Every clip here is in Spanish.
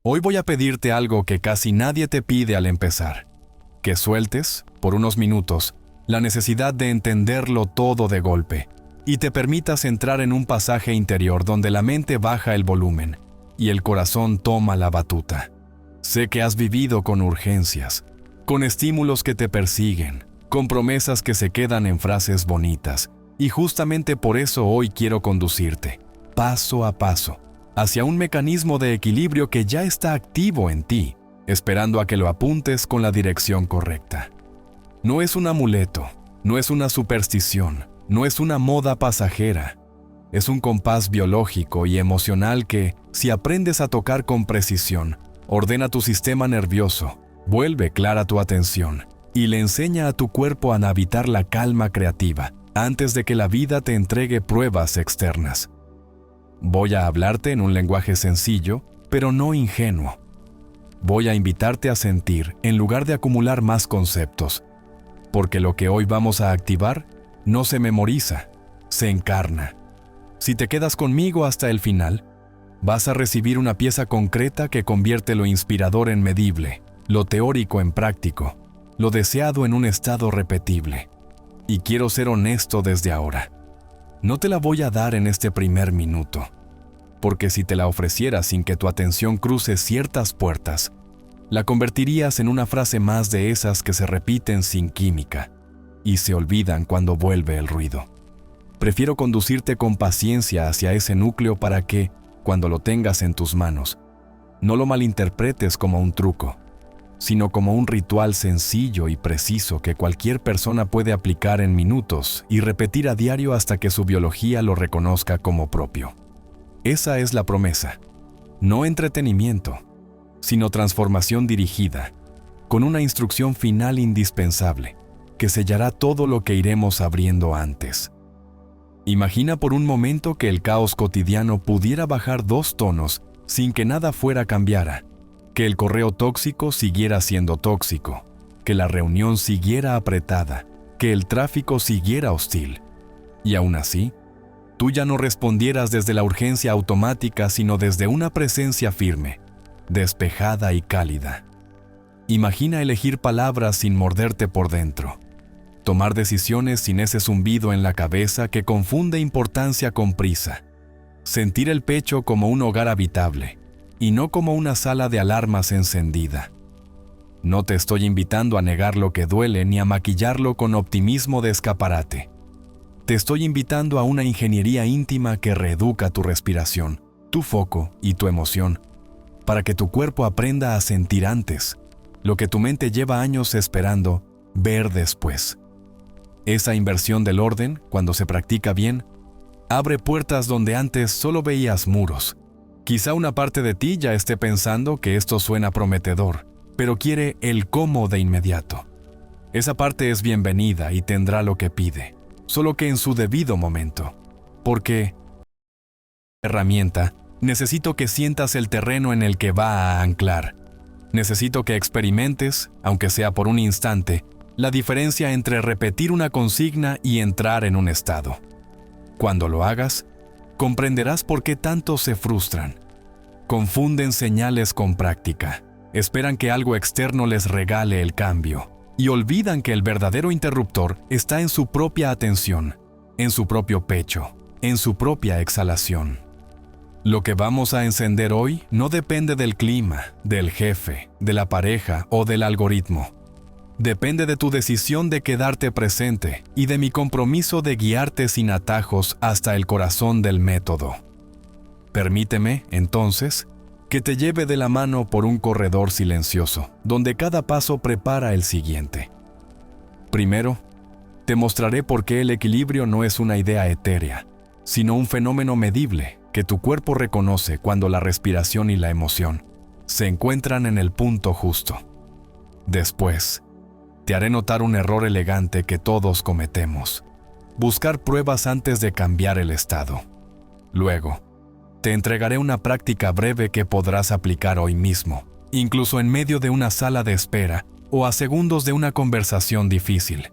Hoy voy a pedirte algo que casi nadie te pide al empezar. Que sueltes, por unos minutos, la necesidad de entenderlo todo de golpe y te permitas entrar en un pasaje interior donde la mente baja el volumen y el corazón toma la batuta. Sé que has vivido con urgencias, con estímulos que te persiguen, con promesas que se quedan en frases bonitas, y justamente por eso hoy quiero conducirte, paso a paso, hacia un mecanismo de equilibrio que ya está activo en ti, esperando a que lo apuntes con la dirección correcta. No es un amuleto, no es una superstición, no es una moda pasajera. Es un compás biológico y emocional que, si aprendes a tocar con precisión, ordena tu sistema nervioso, vuelve clara tu atención y le enseña a tu cuerpo a habitar la calma creativa antes de que la vida te entregue pruebas externas. Voy a hablarte en un lenguaje sencillo, pero no ingenuo. Voy a invitarte a sentir en lugar de acumular más conceptos, porque lo que hoy vamos a activar no se memoriza, se encarna. Si te quedas conmigo hasta el final, vas a recibir una pieza concreta que convierte lo inspirador en medible, lo teórico en práctico, lo deseado en un estado repetible. Y quiero ser honesto desde ahora. No te la voy a dar en este primer minuto, porque si te la ofreciera sin que tu atención cruce ciertas puertas, la convertirías en una frase más de esas que se repiten sin química y se olvidan cuando vuelve el ruido. Prefiero conducirte con paciencia hacia ese núcleo para que, cuando lo tengas en tus manos, no lo malinterpretes como un truco, sino como un ritual sencillo y preciso que cualquier persona puede aplicar en minutos y repetir a diario hasta que su biología lo reconozca como propio. Esa es la promesa, no entretenimiento, sino transformación dirigida, con una instrucción final indispensable, que sellará todo lo que iremos abriendo antes. Imagina por un momento que el caos cotidiano pudiera bajar 2 tonos sin que nada fuera cambiara, que el correo tóxico siguiera siendo tóxico, que la reunión siguiera apretada, que el tráfico siguiera hostil. Y aún así, tú ya no respondieras desde la urgencia automática, sino desde una presencia firme, despejada y cálida. Imagina elegir palabras sin morderte por dentro, tomar decisiones sin ese zumbido en la cabeza que confunde importancia con prisa, sentir el pecho como un hogar habitable y no como una sala de alarmas encendida. No te estoy invitando a negar lo que duele ni a maquillarlo con optimismo de escaparate. Te estoy invitando a una ingeniería íntima que reeduca tu respiración, tu foco y tu emoción, para que tu cuerpo aprenda a sentir antes lo que tu mente lleva años esperando ver después. Esa inversión del orden, cuando se practica bien, abre puertas donde antes solo veías muros. Quizá una parte de ti ya esté pensando que esto suena prometedor, pero quiere el cómo de inmediato. Esa parte es bienvenida y tendrá lo que pide, solo que en su debido momento. Porque, herramienta, necesito que sientas el terreno en el que va a anclar. Necesito que experimentes, aunque sea por un instante, la diferencia entre repetir una consigna y entrar en un estado. Cuando lo hagas, comprenderás por qué tantos se frustran. Confunden señales con práctica, esperan que algo externo les regale el cambio y olvidan que el verdadero interruptor está en su propia atención, en su propio pecho, en su propia exhalación. Lo que vamos a encender hoy no depende del clima, del jefe, de la pareja o del algoritmo. Depende de tu decisión de quedarte presente y de mi compromiso de guiarte sin atajos hasta el corazón del método. Permíteme, entonces, que te lleve de la mano por un corredor silencioso, donde cada paso prepara el siguiente. Primero, te mostraré por qué el equilibrio no es una idea etérea, sino un fenómeno medible que tu cuerpo reconoce cuando la respiración y la emoción se encuentran en el punto justo. Después, te haré notar un error elegante que todos cometemos: buscar pruebas antes de cambiar el estado. Luego, te entregaré una práctica breve que podrás aplicar hoy mismo, incluso en medio de una sala de espera o a segundos de una conversación difícil.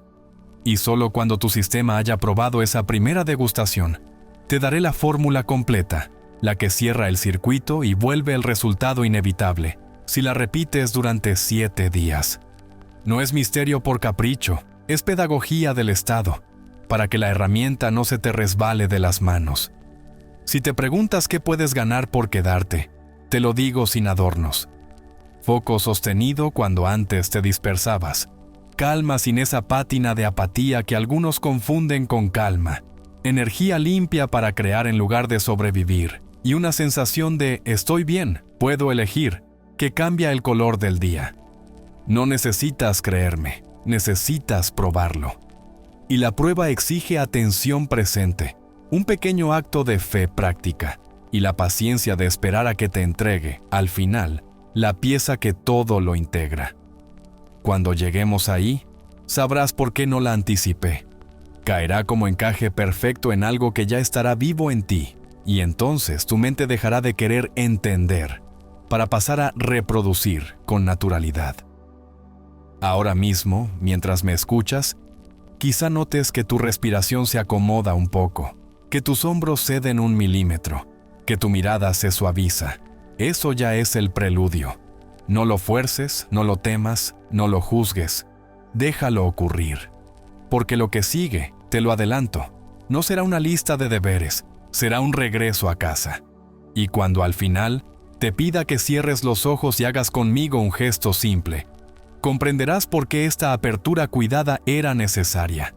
Y solo cuando tu sistema haya probado esa primera degustación, te daré la fórmula completa, la que cierra el circuito y vuelve el resultado inevitable, si la repites durante 7 días. No es misterio por capricho, es pedagogía del estado, para que la herramienta no se te resbale de las manos. Si te preguntas qué puedes ganar por quedarte, te lo digo sin adornos. Foco sostenido cuando antes te dispersabas. Calma sin esa pátina de apatía que algunos confunden con calma. Energía limpia para crear en lugar de sobrevivir. Y una sensación de estoy bien, puedo elegir, que cambia el color del día. No necesitas creerme, necesitas probarlo. Y la prueba exige atención presente, un pequeño acto de fe práctica y la paciencia de esperar a que te entregue, al final, la pieza que todo lo integra. Cuando lleguemos ahí, sabrás por qué no la anticipé. Caerá como encaje perfecto en algo que ya estará vivo en ti, y entonces tu mente dejará de querer entender, para pasar a reproducir con naturalidad. Ahora mismo, mientras me escuchas, quizá notes que tu respiración se acomoda un poco, que tus hombros ceden 1 milímetro, que tu mirada se suaviza. Eso ya es el preludio. No lo fuerces, no lo temas, no lo juzgues. Déjalo ocurrir. Porque lo que sigue, te lo adelanto, no será una lista de deberes, será un regreso a casa. Y cuando al final te pida que cierres los ojos y hagas conmigo un gesto simple, comprenderás por qué esta apertura cuidada era necesaria.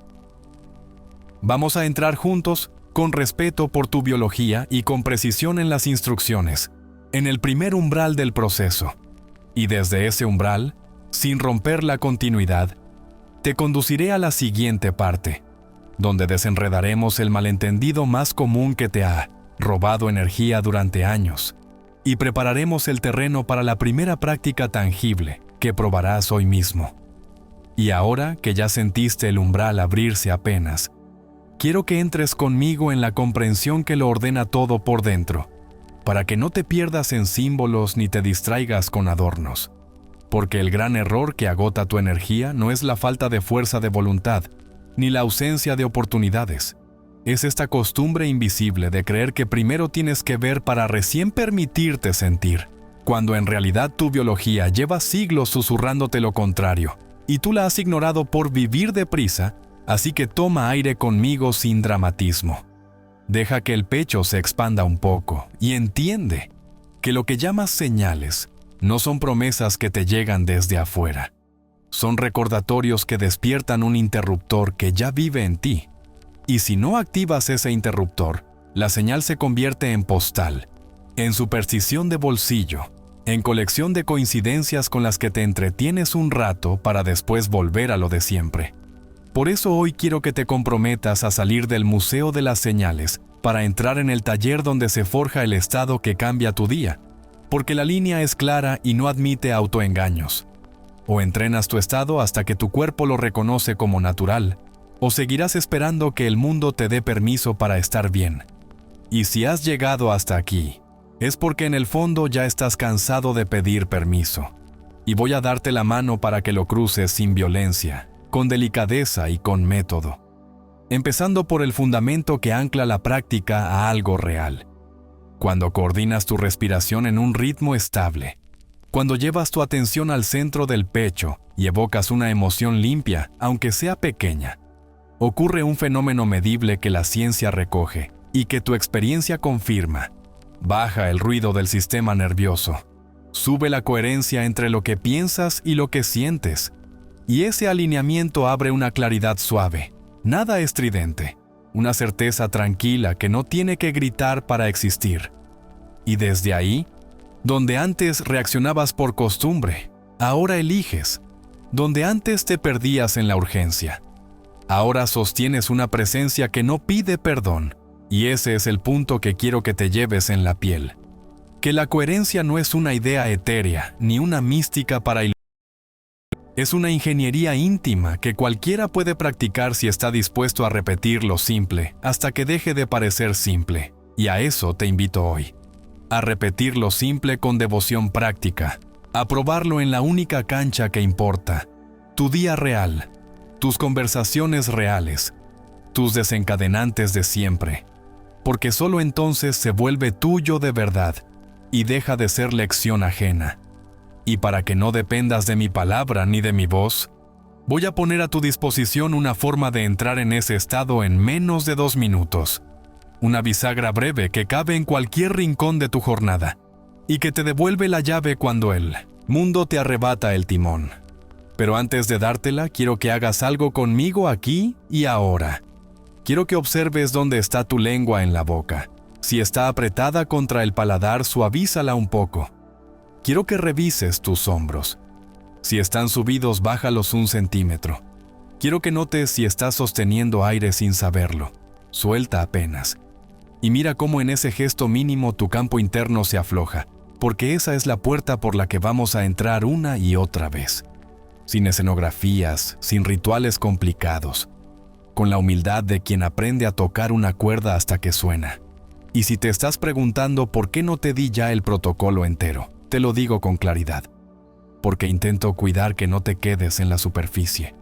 Vamos a entrar juntos con respeto por tu biología y con precisión en las instrucciones, en el primer umbral del proceso. Y desde ese umbral, sin romper la continuidad, te conduciré a la siguiente parte, donde desenredaremos el malentendido más común que te ha robado energía durante años, y prepararemos el terreno para la primera práctica tangible que probarás hoy mismo. Y ahora que ya sentiste el umbral abrirse apenas, quiero que entres conmigo en la comprensión que lo ordena todo por dentro, para que no te pierdas en símbolos ni te distraigas con adornos. Porque el gran error que agota tu energía no es la falta de fuerza de voluntad, ni la ausencia de oportunidades. Es esta costumbre invisible de creer que primero tienes que ver para recién permitirte sentir, cuando en realidad tu biología lleva siglos susurrándote lo contrario, y tú la has ignorado por vivir deprisa, así que toma aire conmigo sin dramatismo. Deja que el pecho se expanda un poco y entiende que lo que llamas señales no son promesas que te llegan desde afuera. Son recordatorios que despiertan un interruptor que ya vive en ti. Y si no activas ese interruptor, la señal se convierte en postal, en superstición de bolsillo, en colección de coincidencias con las que te entretienes un rato para después volver a lo de siempre. Por eso hoy quiero que te comprometas a salir del museo de las señales para entrar en el taller donde se forja el estado que cambia tu día, porque la línea es clara y no admite autoengaños. O entrenas tu estado hasta que tu cuerpo lo reconoce como natural, o seguirás esperando que el mundo te dé permiso para estar bien. Y si has llegado hasta aquí, es porque en el fondo ya estás cansado de pedir permiso. Y voy a darte la mano para que lo cruces sin violencia, con delicadeza y con método. Empezando por el fundamento que ancla la práctica a algo real. Cuando coordinas tu respiración en un ritmo estable, cuando llevas tu atención al centro del pecho y evocas una emoción limpia, aunque sea pequeña, ocurre un fenómeno medible que la ciencia recoge y que tu experiencia confirma. Baja el ruido del sistema nervioso, sube la coherencia entre lo que piensas y lo que sientes, y ese alineamiento abre una claridad suave, nada estridente, una certeza tranquila que no tiene que gritar para existir. Y desde ahí, donde antes reaccionabas por costumbre, ahora eliges. Donde antes te perdías en la urgencia, ahora sostienes una presencia que no pide perdón. Y ese es el punto que quiero que te lleves en la piel. Que la coherencia no es una idea etérea, ni una mística para ilusionar. Es una ingeniería íntima que cualquiera puede practicar si está dispuesto a repetir lo simple hasta que deje de parecer simple. Y a eso te invito hoy. A repetir lo simple con devoción práctica. A probarlo en la única cancha que importa. Tu día real. Tus conversaciones reales. Tus desencadenantes de siempre. porque solo entonces se vuelve tuyo de verdad y deja de ser lección ajena. Y para que no dependas de mi palabra ni de mi voz, voy a poner a tu disposición una forma de entrar en ese estado en menos de 2 minutos. Una bisagra breve que cabe en cualquier rincón de tu jornada y que te devuelve la llave cuando el mundo te arrebata el timón. Pero antes de dártela, quiero que hagas algo conmigo aquí y ahora. Quiero que observes dónde está tu lengua en la boca. Si está apretada contra el paladar, suavízala un poco. Quiero que revises tus hombros. Si están subidos, bájalos 1 centímetro. Quiero que notes si estás sosteniendo aire sin saberlo. Suelta apenas. Y mira cómo en ese gesto mínimo tu campo interno se afloja, porque esa es la puerta por la que vamos a entrar una y otra vez. Sin escenografías, sin rituales complicados, con la humildad de quien aprende a tocar una cuerda hasta que suena. Y si te estás preguntando por qué no te di ya el protocolo entero, te lo digo con claridad. Porque intento cuidar que no te quedes en la superficie.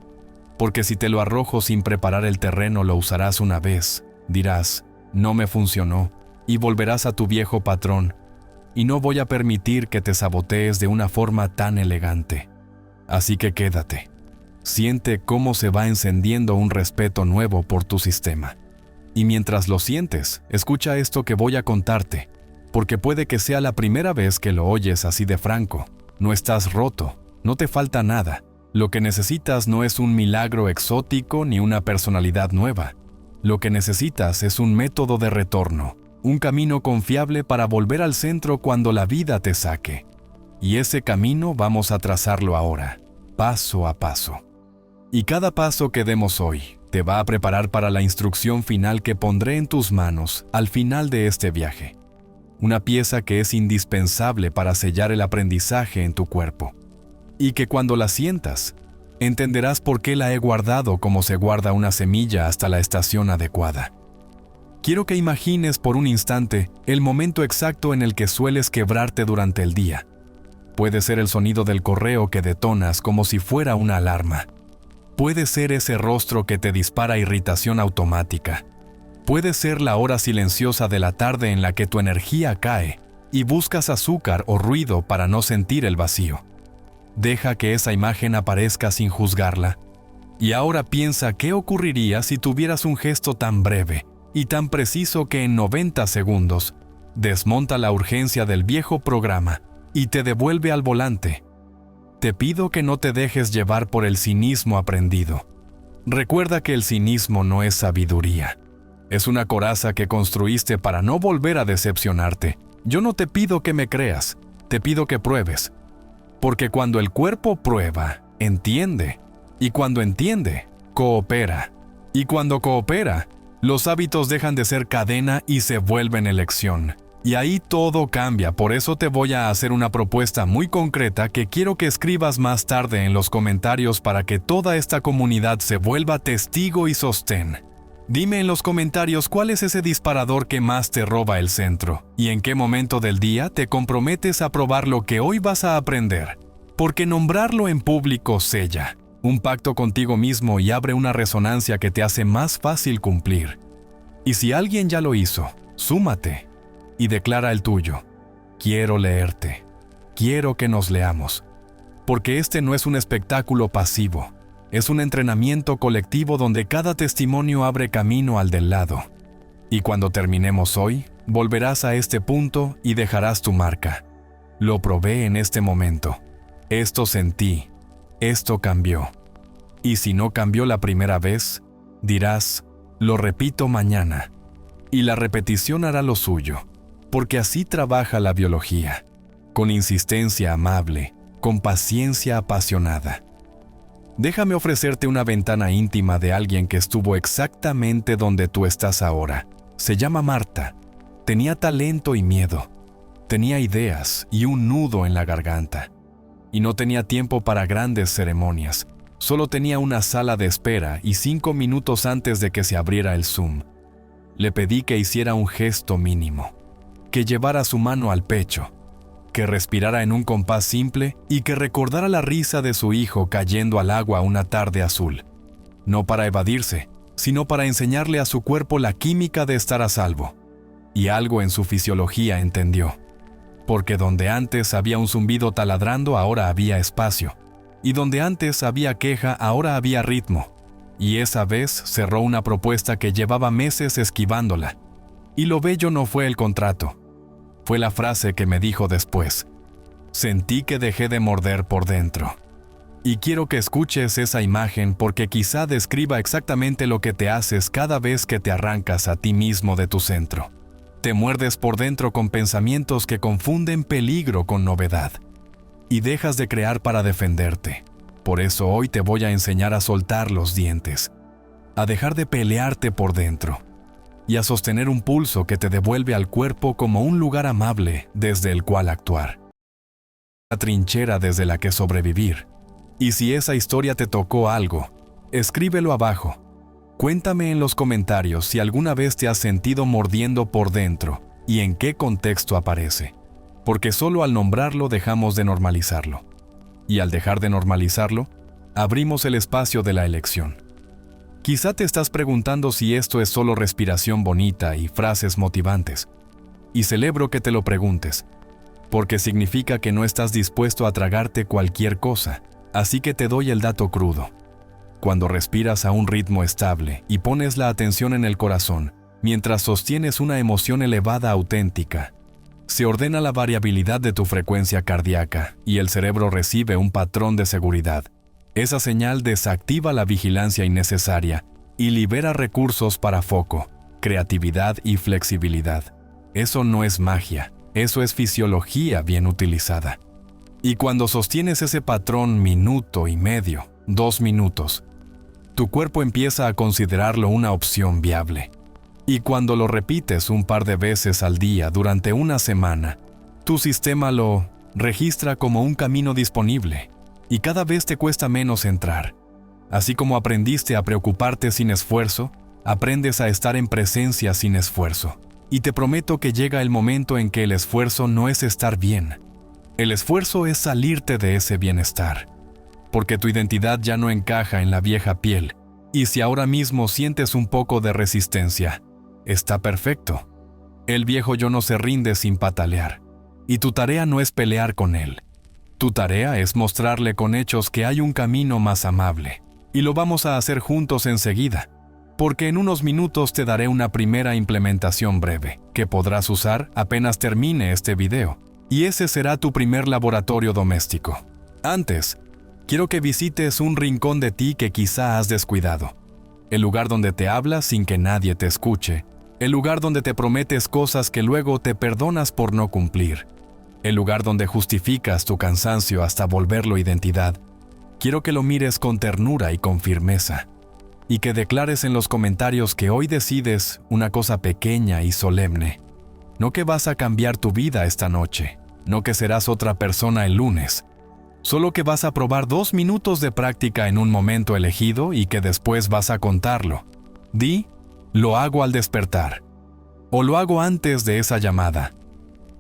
Porque si te lo arrojo sin preparar el terreno, lo usarás una vez, dirás, no me funcionó, y volverás a tu viejo patrón, y no voy a permitir que te sabotees de una forma tan elegante. Así que quédate. Siente cómo se va encendiendo un respeto nuevo por tu sistema. Y mientras lo sientes, escucha esto que voy a contarte, porque puede que sea la primera vez que lo oyes así de franco. No estás roto, no te falta nada. Lo que necesitas no es un milagro exótico ni una personalidad nueva. Lo que necesitas es un método de retorno, un camino confiable para volver al centro cuando la vida te saque. Y ese camino vamos a trazarlo ahora, paso a paso. Y cada paso que demos hoy te va a preparar para la instrucción final que pondré en tus manos al final de este viaje. Una pieza que es indispensable para sellar el aprendizaje en tu cuerpo. Y que cuando la sientas, entenderás por qué la he guardado como se guarda una semilla hasta la estación adecuada. Quiero que imagines por un instante el momento exacto en el que sueles quebrarte durante el día. Puede ser el sonido del correo que detonas como si fuera una alarma. Puede ser ese rostro que te dispara irritación automática. Puede ser la hora silenciosa de la tarde en la que tu energía cae y buscas azúcar o ruido para no sentir el vacío. Deja que esa imagen aparezca sin juzgarla. Y ahora piensa qué ocurriría si tuvieras un gesto tan breve y tan preciso que en 90 segundos desmonta la urgencia del viejo programa y te devuelve al volante. Te pido que no te dejes llevar por el cinismo aprendido. Recuerda que el cinismo no es sabiduría. Es una coraza que construiste para no volver a decepcionarte. Yo no te pido que me creas, te pido que pruebes. Porque cuando el cuerpo prueba, entiende. Y cuando entiende, coopera. Y cuando coopera, los hábitos dejan de ser cadena y se vuelven elección. Y ahí todo cambia, por eso te voy a hacer una propuesta muy concreta que quiero que escribas más tarde en los comentarios para que toda esta comunidad se vuelva testigo y sostén. Dime en los comentarios cuál es ese disparador que más te roba el centro y en qué momento del día te comprometes a probar lo que hoy vas a aprender. Porque nombrarlo en público sella un pacto contigo mismo y abre una resonancia que te hace más fácil cumplir. Y si alguien ya lo hizo, súmate y declara el tuyo. Quiero leerte. Quiero que nos leamos. Porque este no es un espectáculo pasivo. Es un entrenamiento colectivo donde cada testimonio abre camino al del lado. Y cuando terminemos hoy, volverás a este punto y dejarás tu marca. Lo probé en este momento. Esto sentí. Esto cambió. Y si no cambió la primera vez, dirás, lo repito mañana. Y la repetición hará lo suyo. Porque así trabaja la biología. Con insistencia amable, con paciencia apasionada. Déjame ofrecerte una ventana íntima de alguien que estuvo exactamente donde tú estás ahora. Se llama Marta. Tenía talento y miedo. Tenía ideas y un nudo en la garganta. Y no tenía tiempo para grandes ceremonias. Solo tenía una sala de espera y 5 minutos antes de que se abriera el Zoom. Le pedí que hiciera un gesto mínimo. Que llevara su mano al pecho. Que respirara en un compás simple y que recordara la risa de su hijo cayendo al agua una tarde azul. No para evadirse, sino para enseñarle a su cuerpo la química de estar a salvo. y algo en su fisiología entendió. Porque donde antes había un zumbido taladrando, ahora había espacio. Y donde antes había queja, ahora había ritmo. Y esa vez cerró una propuesta que llevaba meses esquivándola. Y lo bello no fue el contrato. Fue la frase que me dijo después. Sentí que dejé de morder por dentro. Y quiero que escuches esa imagen porque quizá describa exactamente lo que te haces cada vez que te arrancas a ti mismo de tu centro. Te muerdes por dentro con pensamientos que confunden peligro con novedad. Y dejas de crear para defenderte. Por eso hoy te voy a enseñar a soltar los dientes. A dejar de pelearte por dentro. Y a sostener un pulso que te devuelve al cuerpo como un lugar amable desde el cual actuar. Una trinchera desde la que sobrevivir. Y si esa historia te tocó algo, escríbelo abajo. Cuéntame en los comentarios si alguna vez te has sentido mordiendo por dentro y en qué contexto aparece. Porque solo al nombrarlo dejamos de normalizarlo. Y al dejar de normalizarlo, abrimos el espacio de la elección. Quizá te estás preguntando si esto es solo respiración bonita y frases motivantes. Y celebro que te lo preguntes, porque significa que no estás dispuesto a tragarte cualquier cosa. Así que te doy el dato crudo. Cuando respiras a un ritmo estable y pones la atención en el corazón, mientras sostienes una emoción elevada auténtica, se ordena la variabilidad de tu frecuencia cardíaca y el cerebro recibe un patrón de seguridad. Esa señal desactiva la vigilancia innecesaria y libera recursos para foco, creatividad y flexibilidad. Eso no es magia, eso es fisiología bien utilizada. Y cuando sostienes ese patrón minuto y medio, 2 minutos, tu cuerpo empieza a considerarlo una opción viable. Y cuando lo repites un par de veces al día durante una semana, tu sistema lo registra como un camino disponible y cada vez te cuesta menos entrar. Así como aprendiste a preocuparte sin esfuerzo, aprendes a estar en presencia sin esfuerzo. Y te prometo que llega el momento en que el esfuerzo no es estar bien. El esfuerzo es salirte de ese bienestar. Porque tu identidad ya no encaja en la vieja piel. Y si ahora mismo sientes un poco de resistencia, está perfecto. El viejo yo no se rinde sin patalear. Y tu tarea no es pelear con él. Tu tarea es mostrarle con hechos que hay un camino más amable. Y lo vamos a hacer juntos enseguida. Porque en unos minutos te daré una primera implementación breve, que podrás usar apenas termine este video. Y ese será tu primer laboratorio doméstico. Antes, quiero que visites un rincón de ti que quizá has descuidado. El lugar donde te hablas sin que nadie te escuche. El lugar donde te prometes cosas que luego te perdonas por no cumplir. El lugar donde justificas tu cansancio hasta volverlo identidad. Quiero que lo mires con ternura y con firmeza. Y que declares en los comentarios que hoy decides una cosa pequeña y solemne. No que vas a cambiar tu vida esta noche, no que serás otra persona el lunes, solo que vas a probar 2 minutos de práctica en un momento elegido y que después vas a contarlo. Di, lo hago al despertar, o lo hago antes de esa llamada,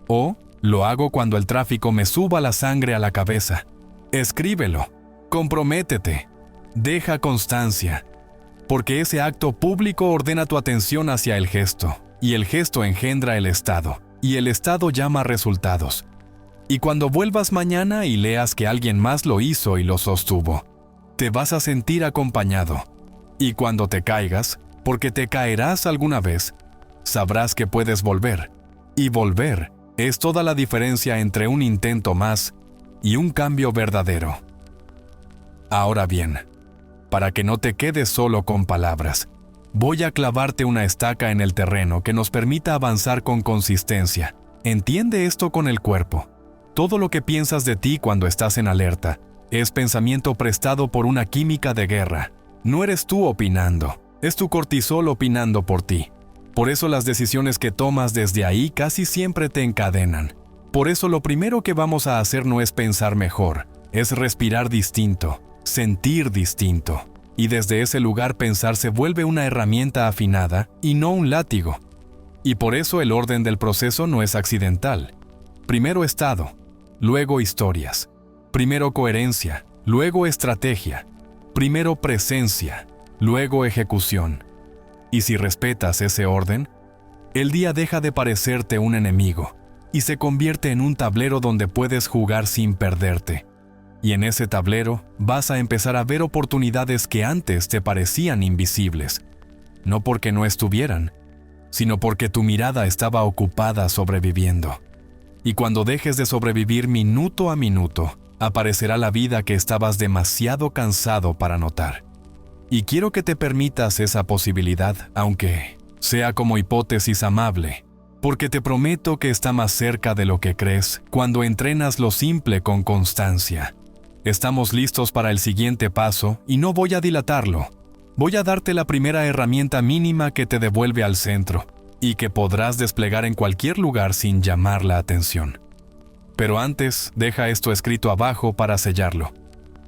o lo hago cuando el tráfico me suba la sangre a la cabeza. Escríbelo, comprométete, deja constancia, porque ese acto público ordena tu atención hacia el gesto. Y el gesto engendra el estado, y el estado llama resultados. Y cuando vuelvas mañana y leas que alguien más lo hizo y lo sostuvo, te vas a sentir acompañado. Y cuando te caigas, porque te caerás alguna vez, sabrás que puedes volver. Y volver es toda la diferencia entre un intento más y un cambio verdadero. Ahora bien, para que no te quedes solo con palabras, voy a clavarte una estaca en el terreno que nos permita avanzar con consistencia. Entiende esto con el cuerpo. Todo lo que piensas de ti cuando estás en alerta es pensamiento prestado por una química de guerra. No eres tú opinando, es tu cortisol opinando por ti. Por eso las decisiones que tomas desde ahí casi siempre te encadenan. Por eso lo primero que vamos a hacer no es pensar mejor, es respirar distinto, sentir distinto. Y desde ese lugar pensar se vuelve una herramienta afinada y no un látigo. Y por eso el orden del proceso no es accidental. Primero estado, luego historias. Primero coherencia, luego estrategia. Primero presencia, luego ejecución. Y si respetas ese orden, El día deja de parecerte un enemigo y se convierte en un tablero donde puedes jugar sin perderte. Y en ese tablero vas a empezar a ver oportunidades que antes te parecían invisibles, no porque no estuvieran, sino porque tu mirada estaba ocupada sobreviviendo. Y cuando dejes de sobrevivir minuto a minuto, aparecerá la vida que estabas demasiado cansado para notar. Y quiero que te permitas esa posibilidad, aunque sea como hipótesis amable, porque te prometo que está más cerca de lo que crees cuando entrenas lo simple con constancia. Estamos listos para el siguiente paso y no voy a dilatarlo. Voy a darte la primera herramienta mínima que te devuelve al centro y que podrás desplegar en cualquier lugar sin llamar la atención. Pero antes, deja esto escrito abajo para sellarlo.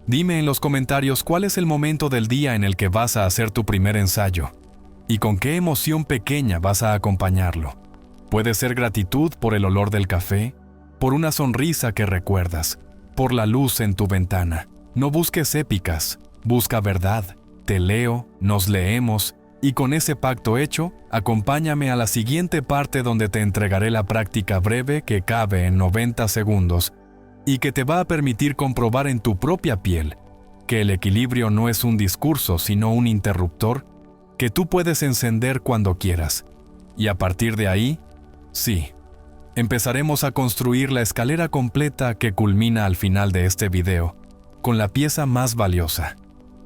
Dime en los comentarios cuál es el momento del día en el que vas a hacer tu primer ensayo y con qué emoción pequeña vas a acompañarlo. Puede ser gratitud por el olor del café, por una sonrisa que recuerdas, por la luz en tu ventana. No busques épicas, busca verdad. Te leo, nos leemos, y con ese pacto hecho, acompáñame a la siguiente parte donde te entregaré la práctica breve que cabe en 90 segundos y que te va a permitir comprobar en tu propia piel que el equilibrio no es un discurso sino un interruptor que tú puedes encender cuando quieras. Y a partir de ahí, sí, empezaremos a construir la escalera completa que culmina al final de este video, con la pieza más valiosa,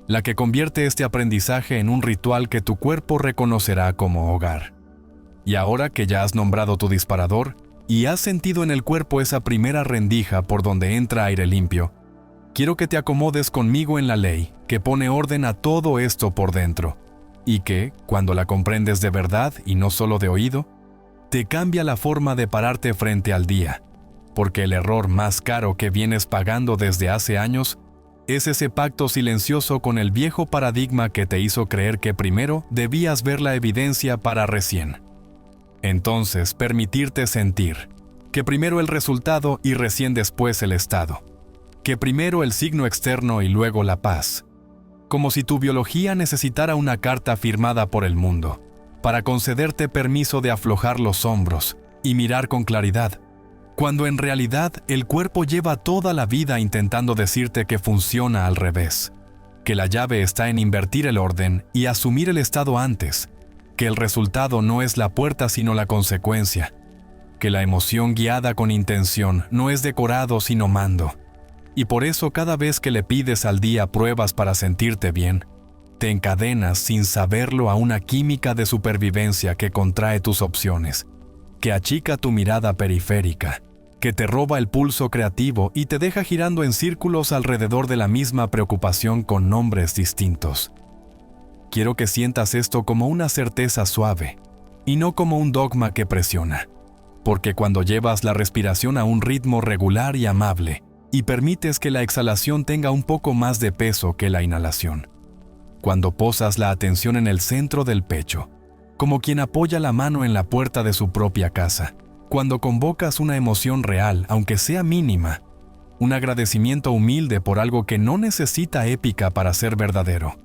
la que convierte este aprendizaje en un ritual que tu cuerpo reconocerá como hogar. Y ahora que ya has nombrado tu disparador y has sentido en el cuerpo esa primera rendija por donde entra aire limpio, quiero que te acomodes conmigo en la ley que pone orden a todo esto por dentro y que, cuando la comprendes de verdad y no solo de oído, te cambia la forma de pararte frente al día, porque el error más caro que vienes pagando desde hace años es ese pacto silencioso con el viejo paradigma que te hizo creer que primero debías ver la evidencia para recién. Entonces, permitirte sentir que primero el resultado y recién después el estado, que primero el signo externo y luego la paz, como si tu biología necesitara una carta firmada por el mundo para concederte permiso de aflojar los hombros y mirar con claridad, cuando en realidad el cuerpo lleva toda la vida intentando decirte que funciona al revés, que la llave está en invertir el orden y asumir el estado antes, que el resultado no es la puerta sino la consecuencia, que la emoción guiada con intención no es decorado sino mando, y por eso cada vez que le pides al día pruebas para sentirte bien, te encadenas sin saberlo a una química de supervivencia que contrae tus opciones, que achica tu mirada periférica, que te roba el pulso creativo y te deja girando en círculos alrededor de la misma preocupación con nombres distintos. Quiero que sientas esto como una certeza suave y no como un dogma que presiona, porque cuando llevas la respiración a un ritmo regular y amable y permites que la exhalación tenga un poco más de peso que la inhalación, cuando posas la atención en el centro del pecho, como quien apoya la mano en la puerta de su propia casa, cuando convocas una emoción real, aunque sea mínima, un agradecimiento humilde por algo que no necesita épica para ser verdadero,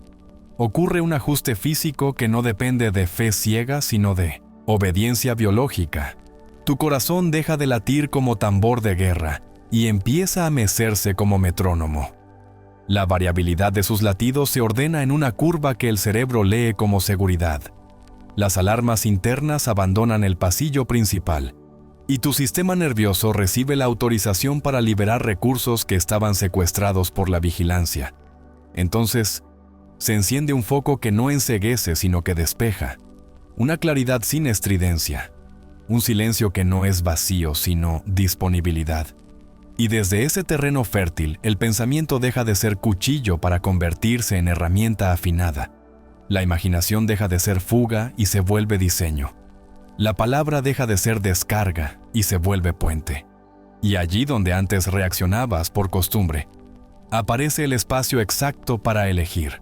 ocurre un ajuste físico que no depende de fe ciega, sino de obediencia biológica. Tu corazón deja de latir como tambor de guerra y empieza a mecerse como metrónomo. La variabilidad de sus latidos se ordena en una curva que el cerebro lee como seguridad. Las alarmas internas abandonan el pasillo principal y tu sistema nervioso recibe la autorización para liberar recursos que estaban secuestrados por la vigilancia. Entonces, se enciende un foco que no enceguece sino que despeja, una claridad sin estridencia, un silencio que no es vacío sino disponibilidad. Y desde ese terreno fértil, el pensamiento deja de ser cuchillo para convertirse en herramienta afinada. La imaginación deja de ser fuga y se vuelve diseño. La palabra deja de ser descarga y se vuelve puente. Y allí donde antes reaccionabas por costumbre, aparece el espacio exacto para elegir.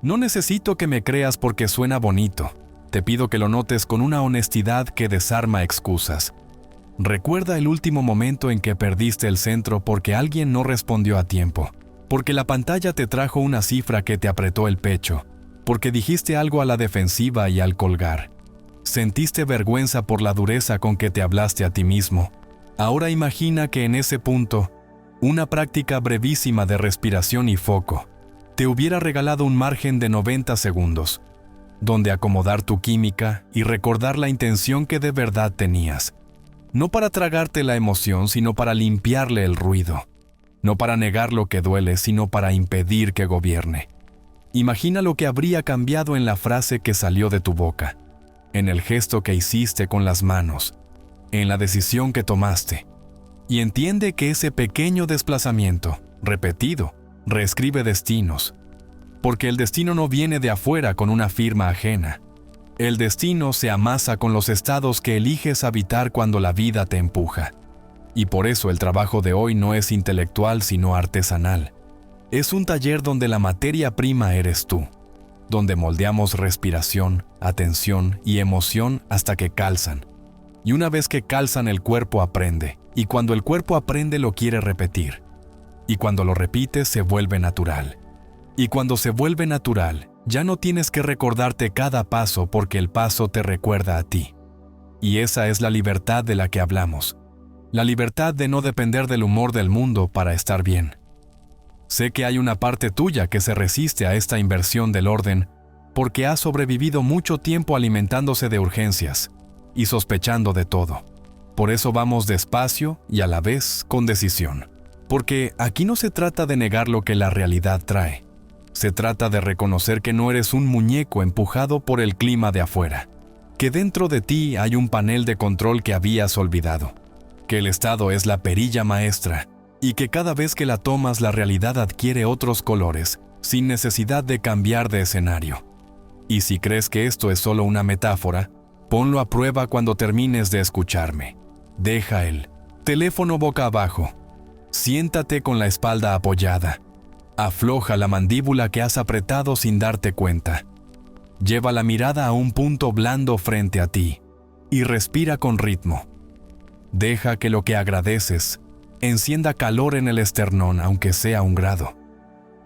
No necesito que me creas porque suena bonito. Te pido que lo notes con una honestidad que desarma excusas. Recuerda el último momento en que perdiste el centro porque alguien no respondió a tiempo, porque la pantalla te trajo una cifra que te apretó el pecho, porque dijiste algo a la defensiva y al colgar. Sentiste vergüenza por la dureza con que te hablaste a ti mismo. Ahora imagina que en ese punto, una práctica brevísima de respiración y foco te hubiera regalado un margen de 90 segundos, donde acomodar tu química y recordar la intención que de verdad tenías. No para tragarte la emoción, sino para limpiarle el ruido. No para negar lo que duele, sino para impedir que gobierne. Imagina lo que habría cambiado en la frase que salió de tu boca, en el gesto que hiciste con las manos, en la decisión que tomaste. Y entiende que ese pequeño desplazamiento, repetido, reescribe destinos. Porque el destino no viene de afuera con una firma ajena. El destino se amasa con los estados que eliges habitar cuando la vida te empuja. Y por eso el trabajo de hoy no es intelectual sino artesanal. Es un taller donde la materia prima eres tú, donde moldeamos respiración, atención y emoción hasta que calzan. Y una vez que calzan, el cuerpo aprende, y cuando el cuerpo aprende lo quiere repetir. Y cuando lo repites se vuelve natural. Y cuando se vuelve natural, ya no tienes que recordarte cada paso porque el paso te recuerda a ti. Y esa es la libertad de la que hablamos. La libertad de no depender del humor del mundo para estar bien. Sé que hay una parte tuya que se resiste a esta inversión del orden porque ha sobrevivido mucho tiempo alimentándose de urgencias y sospechando de todo. Por eso vamos despacio y a la vez con decisión. Porque aquí no se trata de negar lo que la realidad trae. Se trata de reconocer que no eres un muñeco empujado por el clima de afuera, que dentro de ti hay un panel de control que habías olvidado, que el estado es la perilla maestra y que cada vez que la tomas la realidad adquiere otros colores sin necesidad de cambiar de escenario. Y si crees que esto es solo una metáfora, ponlo a prueba cuando termines de escucharme. Deja el teléfono boca abajo. Siéntate con la espalda apoyada. Afloja la mandíbula que has apretado sin darte cuenta. Lleva la mirada a un punto blando frente a ti y respira con ritmo. Deja que lo que agradeces encienda calor en el esternón, aunque sea 1 grado.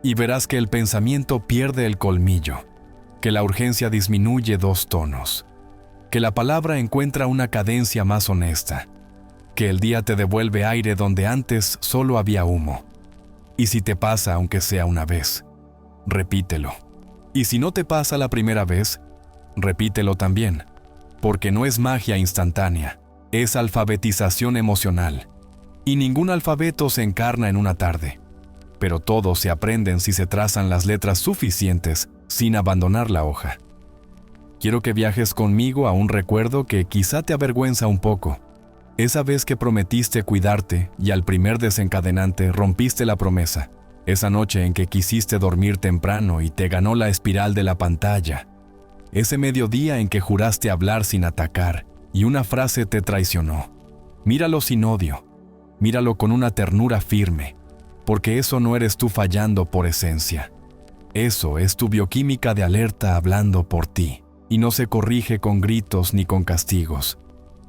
Y verás que el pensamiento pierde el colmillo, que la urgencia disminuye 2 tonos, que la palabra encuentra una cadencia más honesta, que el día te devuelve aire donde antes solo había humo. Y si te pasa, aunque sea una vez, repítelo. Y si no te pasa la primera vez, repítelo también, porque no es magia instantánea, es alfabetización emocional. Y ningún alfabeto se encarna en una tarde, pero todos se aprenden si se trazan las letras suficientes sin abandonar la hoja. Quiero que viajes conmigo a un recuerdo que quizá te avergüenza un poco. Esa vez que prometiste cuidarte y al primer desencadenante rompiste la promesa. Esa noche en que quisiste dormir temprano y te ganó la espiral de la pantalla. Ese mediodía en que juraste hablar sin atacar y una frase te traicionó. Míralo sin odio. Míralo con una ternura firme, porque eso no eres tú fallando por esencia. Eso es tu bioquímica de alerta hablando por ti, y no se corrige con gritos ni con castigos.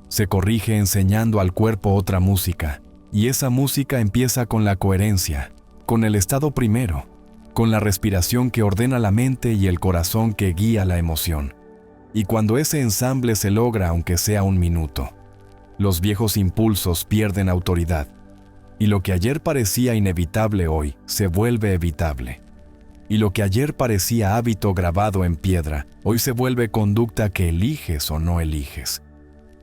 Se corrige enseñando al cuerpo otra música, y esa música empieza con la coherencia, con el estado primero, con la respiración que ordena la mente y el corazón que guía la emoción. Y cuando ese ensamble se logra, aunque sea 1 minuto, los viejos impulsos pierden autoridad, y lo que ayer parecía inevitable hoy se vuelve evitable. Y lo que ayer parecía hábito grabado en piedra, hoy se vuelve conducta que eliges o no eliges.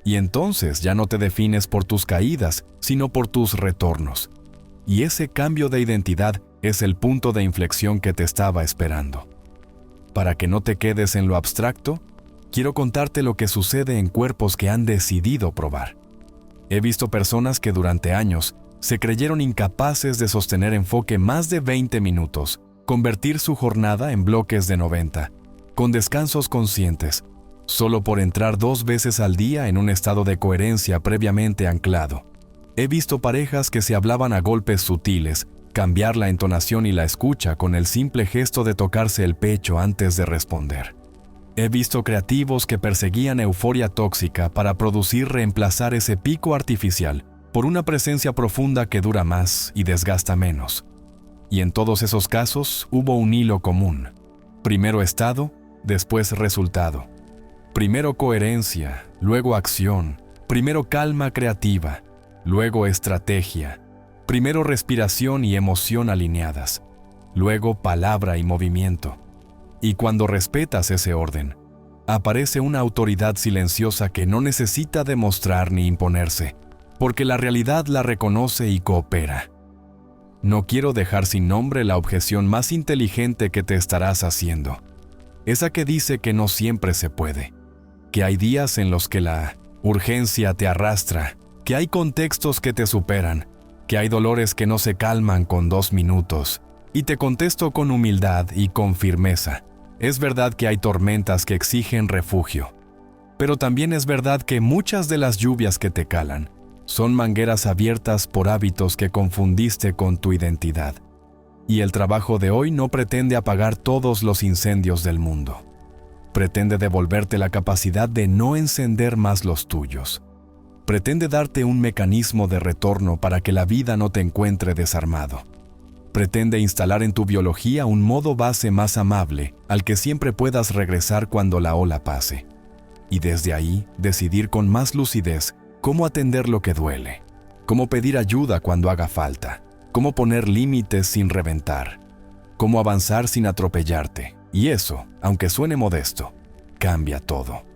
Y entonces ya no te defines por tus caídas, sino por tus retornos. Y ese cambio de identidad es el punto de inflexión que te estaba esperando. Para que no te quedes en lo abstracto, quiero contarte lo que sucede en cuerpos que han decidido probar. He visto personas que durante años se creyeron incapaces de sostener enfoque más de 20 minutos, convertir su jornada en bloques de 90, con descansos conscientes, solo por entrar 2 veces al día en un estado de coherencia previamente anclado. He visto parejas que se hablaban a golpes sutiles, cambiar la entonación y la escucha con el simple gesto de tocarse el pecho antes de responder. He visto creativos que perseguían euforia tóxica para reemplazar ese pico artificial por una presencia profunda que dura más y desgasta menos. Y en todos esos casos hubo un hilo común. Primero estado, después resultado. Primero coherencia, luego acción, primero calma creativa, luego estrategia, primero respiración y emoción alineadas, luego palabra y movimiento. Y cuando respetas ese orden, aparece una autoridad silenciosa que no necesita demostrar ni imponerse, porque la realidad la reconoce y coopera. No quiero dejar sin nombre la objeción más inteligente que te estarás haciendo, esa que dice que no siempre se puede, que hay días en los que la urgencia te arrastra, que hay contextos que te superan, que hay dolores que no se calman con 2 minutos, y te contesto con humildad y con firmeza. Es verdad que hay tormentas que exigen refugio, pero también es verdad que muchas de las lluvias que te calan son mangueras abiertas por hábitos que confundiste con tu identidad. Y el trabajo de hoy no pretende apagar todos los incendios del mundo. Pretende devolverte la capacidad de no encender más los tuyos. Pretende darte un mecanismo de retorno para que la vida no te encuentre desarmado. Pretende instalar en tu biología un modo base más amable al que siempre puedas regresar cuando la ola pase. Y desde ahí, decidir con más lucidez cómo atender lo que duele, cómo pedir ayuda cuando haga falta, cómo poner límites sin reventar, cómo avanzar sin atropellarte. Y eso, aunque suene modesto, cambia todo.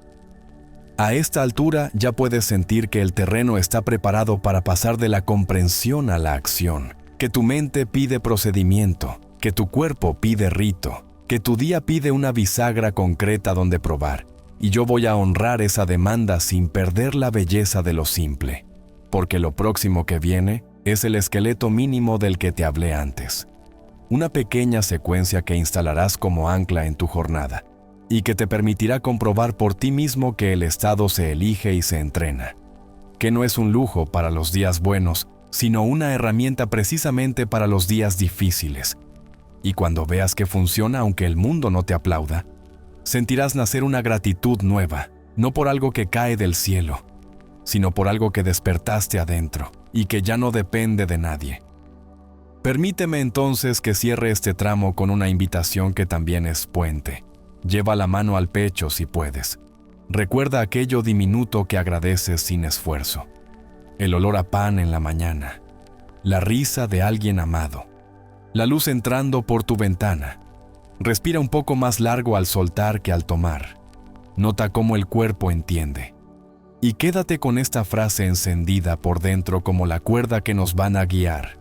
A esta altura ya puedes sentir que el terreno está preparado para pasar de la comprensión a la acción, que tu mente pide procedimiento, que tu cuerpo pide rito, que tu día pide una bisagra concreta donde probar, y yo voy a honrar esa demanda sin perder la belleza de lo simple, porque lo próximo que viene es el esqueleto mínimo del que te hablé antes. Una pequeña secuencia que instalarás como ancla en tu jornada, y que te permitirá comprobar por ti mismo que el estado se elige y se entrena, que no es un lujo para los días buenos, sino una herramienta precisamente para los días difíciles. Y cuando veas que funciona aunque el mundo no te aplauda, sentirás nacer una gratitud nueva, no por algo que cae del cielo, sino por algo que despertaste adentro y que ya no depende de nadie. Permíteme entonces que cierre este tramo con una invitación que también es puente. Lleva la mano al pecho si puedes. Recuerda aquello diminuto que agradeces sin esfuerzo. El olor a pan en la mañana, la risa de alguien amado, la luz entrando por tu ventana. Respira un poco más largo al soltar que al tomar. Nota cómo el cuerpo entiende. Y quédate con esta frase encendida por dentro como la cuerda que nos van a guiar.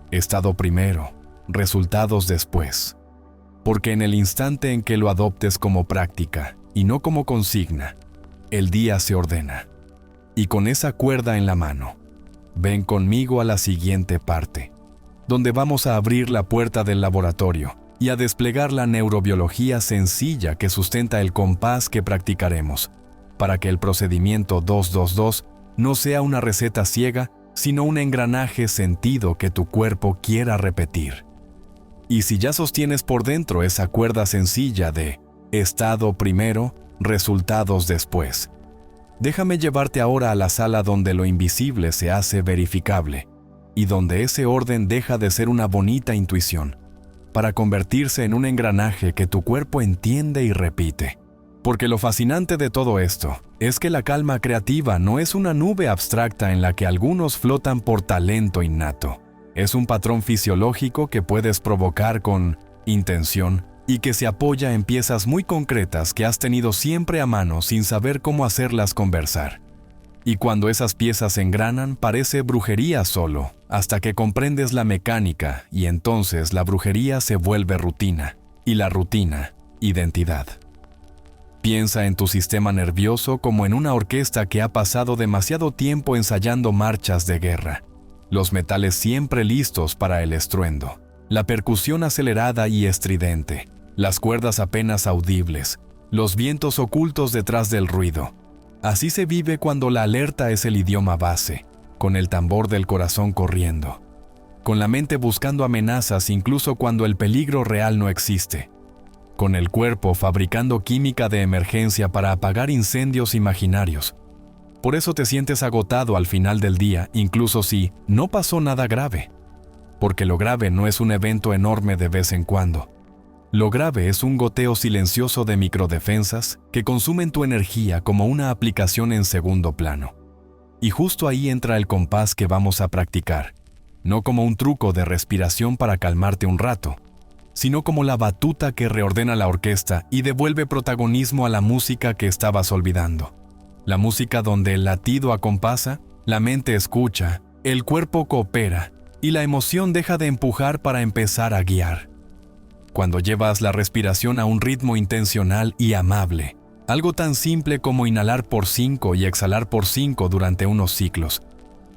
Estado primero, resultados después. Porque en el instante en que lo adoptes como práctica y no como consigna, el día se ordena. Y con esa cuerda en la mano, ven conmigo a la siguiente parte, donde vamos a abrir la puerta del laboratorio y a desplegar la neurobiología sencilla que sustenta el compás que practicaremos, para que el procedimiento 222 no sea una receta ciega, sino un engranaje sentido que tu cuerpo quiera repetir. Y si ya sostienes por dentro esa cuerda sencilla de estado primero, resultados después, déjame llevarte ahora a la sala donde lo invisible se hace verificable y donde ese orden deja de ser una bonita intuición para convertirse en un engranaje que tu cuerpo entiende y repite. Porque lo fascinante de todo esto es que la calma creativa no es una nube abstracta en la que algunos flotan por talento innato. Es un patrón fisiológico que puedes provocar con intención y que se apoya en piezas muy concretas que has tenido siempre a mano sin saber cómo hacerlas conversar. Y cuando esas piezas engranan, parece brujería solo, hasta que comprendes la mecánica y entonces la brujería se vuelve rutina, y la rutina, identidad. Piensa en tu sistema nervioso como en una orquesta que ha pasado demasiado tiempo ensayando marchas de guerra. Los metales siempre listos para el estruendo, la percusión acelerada y estridente, las cuerdas apenas audibles, los vientos ocultos detrás del ruido. Así se vive cuando la alerta es el idioma base, con el tambor del corazón corriendo, con la mente buscando amenazas incluso cuando el peligro real no existe, con el cuerpo fabricando química de emergencia para apagar incendios imaginarios. Por eso te sientes agotado al final del día, incluso si no pasó nada grave, porque lo grave no es un evento enorme de vez en cuando. Lo grave es un goteo silencioso de microdefensas que consumen tu energía como una aplicación en segundo plano. Y justo ahí entra el compás que vamos a practicar, no como un truco de respiración para calmarte un rato, sino como la batuta que reordena la orquesta y devuelve protagonismo a la música que estabas olvidando. La música donde el latido acompasa, la mente escucha, el cuerpo coopera y la emoción deja de empujar para empezar a guiar. Cuando llevas la respiración a un ritmo intencional y amable, algo tan simple como inhalar por 5 y exhalar por 5 durante unos ciclos,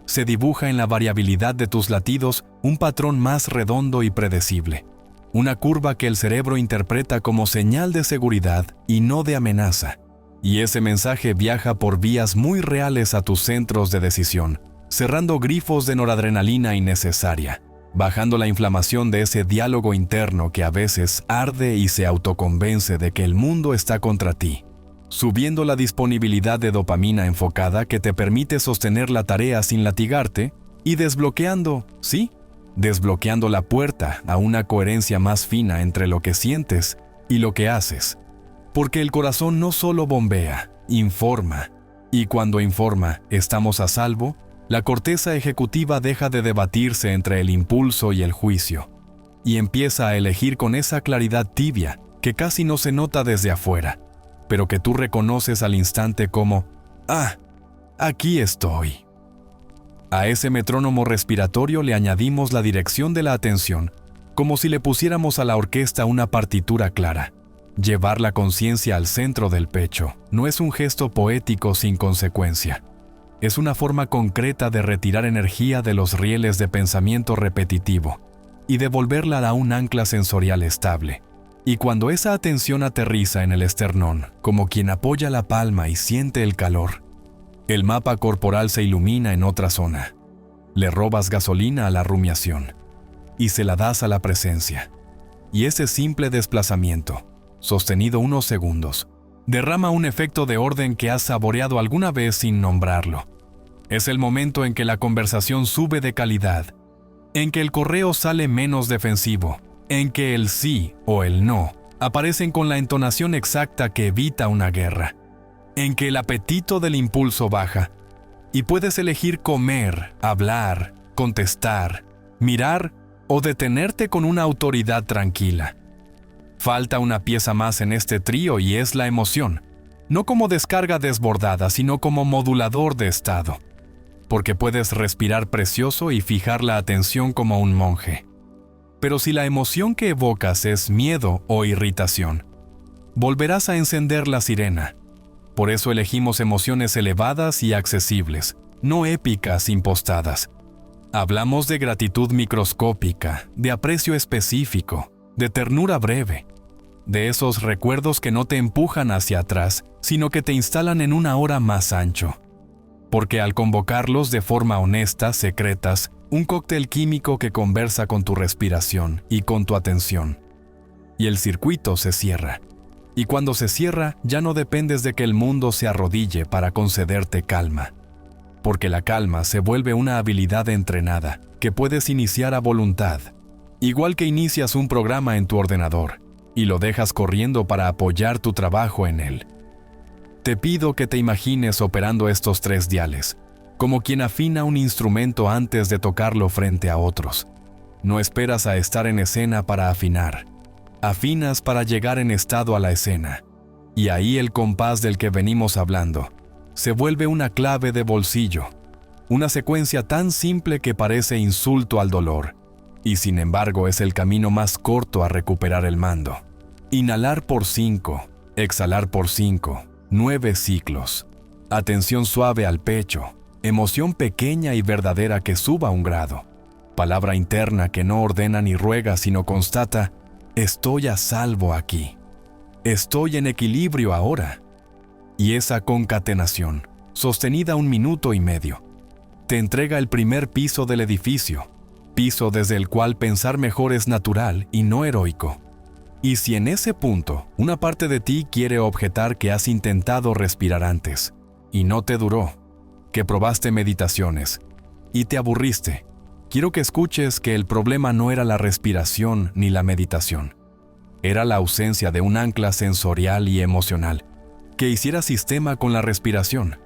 se dibuja en la variabilidad de tus latidos un patrón más redondo y predecible, una curva que el cerebro interpreta como señal de seguridad y no de amenaza, y ese mensaje viaja por vías muy reales a tus centros de decisión, cerrando grifos de noradrenalina innecesaria, bajando la inflamación de ese diálogo interno que a veces arde y se autoconvence de que el mundo está contra ti, subiendo la disponibilidad de dopamina enfocada que te permite sostener la tarea sin latigarte y desbloqueando, sí, desbloqueando la puerta a una coherencia más fina entre lo que sientes y lo que haces. Porque el corazón no solo bombea, informa, y cuando informa, estamos a salvo. La corteza ejecutiva deja de debatirse entre el impulso y el juicio, y empieza a elegir con esa claridad tibia que casi no se nota desde afuera, pero que tú reconoces al instante como, aquí estoy. A ese metrónomo respiratorio le añadimos la dirección de la atención, como si le pusiéramos a la orquesta una partitura clara. Llevar la conciencia al centro del pecho no es un gesto poético sin consecuencia. Es una forma concreta de retirar energía de los rieles de pensamiento repetitivo y devolverla a un ancla sensorial estable. Y cuando esa atención aterriza en el esternón, como quien apoya la palma y siente el calor, el mapa corporal se ilumina en otra zona. Le robas gasolina a la rumiación y se la das a la presencia. Y ese simple desplazamiento, sostenido unos segundos, derrama un efecto de orden que has saboreado alguna vez sin nombrarlo. Es el momento en que la conversación sube de calidad, en que el correo sale menos defensivo, en que el sí o el no aparecen con la entonación exacta que evita una guerra, en que el apetito del impulso baja y puedes elegir comer, hablar, contestar, mirar o detenerte con una autoridad tranquila. Falta una pieza más en este trío y es la emoción, no como descarga desbordada, sino como modulador de estado, porque puedes respirar precioso y fijar la atención como un monje. Pero si la emoción que evocas es miedo o irritación, volverás a encender la sirena. Por eso elegimos emociones elevadas y accesibles, no épicas impostadas. Hablamos de gratitud microscópica, de aprecio específico, de ternura breve, de esos recuerdos que no te empujan hacia atrás, sino que te instalan en una hora más ancho. Porque al convocarlos de forma honesta, secretas, un cóctel químico que conversa con tu respiración y con tu atención. Y el circuito se cierra. Y cuando se cierra, ya no dependes de que el mundo se arrodille para concederte calma. Porque la calma se vuelve una habilidad entrenada, que puedes iniciar a voluntad. Igual que inicias un programa en tu ordenador, y lo dejas corriendo para apoyar tu trabajo en él. Te pido que te imagines operando estos 3 diales, como quien afina un instrumento antes de tocarlo frente a otros. No esperas a estar en escena para afinar. Afinas para llegar en estado a la escena. Y ahí el compás del que venimos hablando se vuelve una clave de bolsillo, una secuencia tan simple que parece insulto al dolor, y sin embargo es el camino más corto a recuperar el mando. Inhalar por 5, exhalar por 5, 9 ciclos. Atención suave al pecho, emoción pequeña y verdadera que suba un grado. Palabra interna que no ordena ni ruega sino constata, estoy a salvo aquí. Estoy en equilibrio ahora. Y esa concatenación, sostenida 1 minuto y medio, te entrega el primer piso del edificio, piso desde el cual pensar mejor es natural y no heroico. Y si en ese punto una parte de ti quiere objetar que has intentado respirar antes, y no te duró, que probaste meditaciones, y te aburriste, quiero que escuches que el problema no era la respiración ni la meditación. Era la ausencia de un ancla sensorial y emocional que hiciera sistema con la respiración.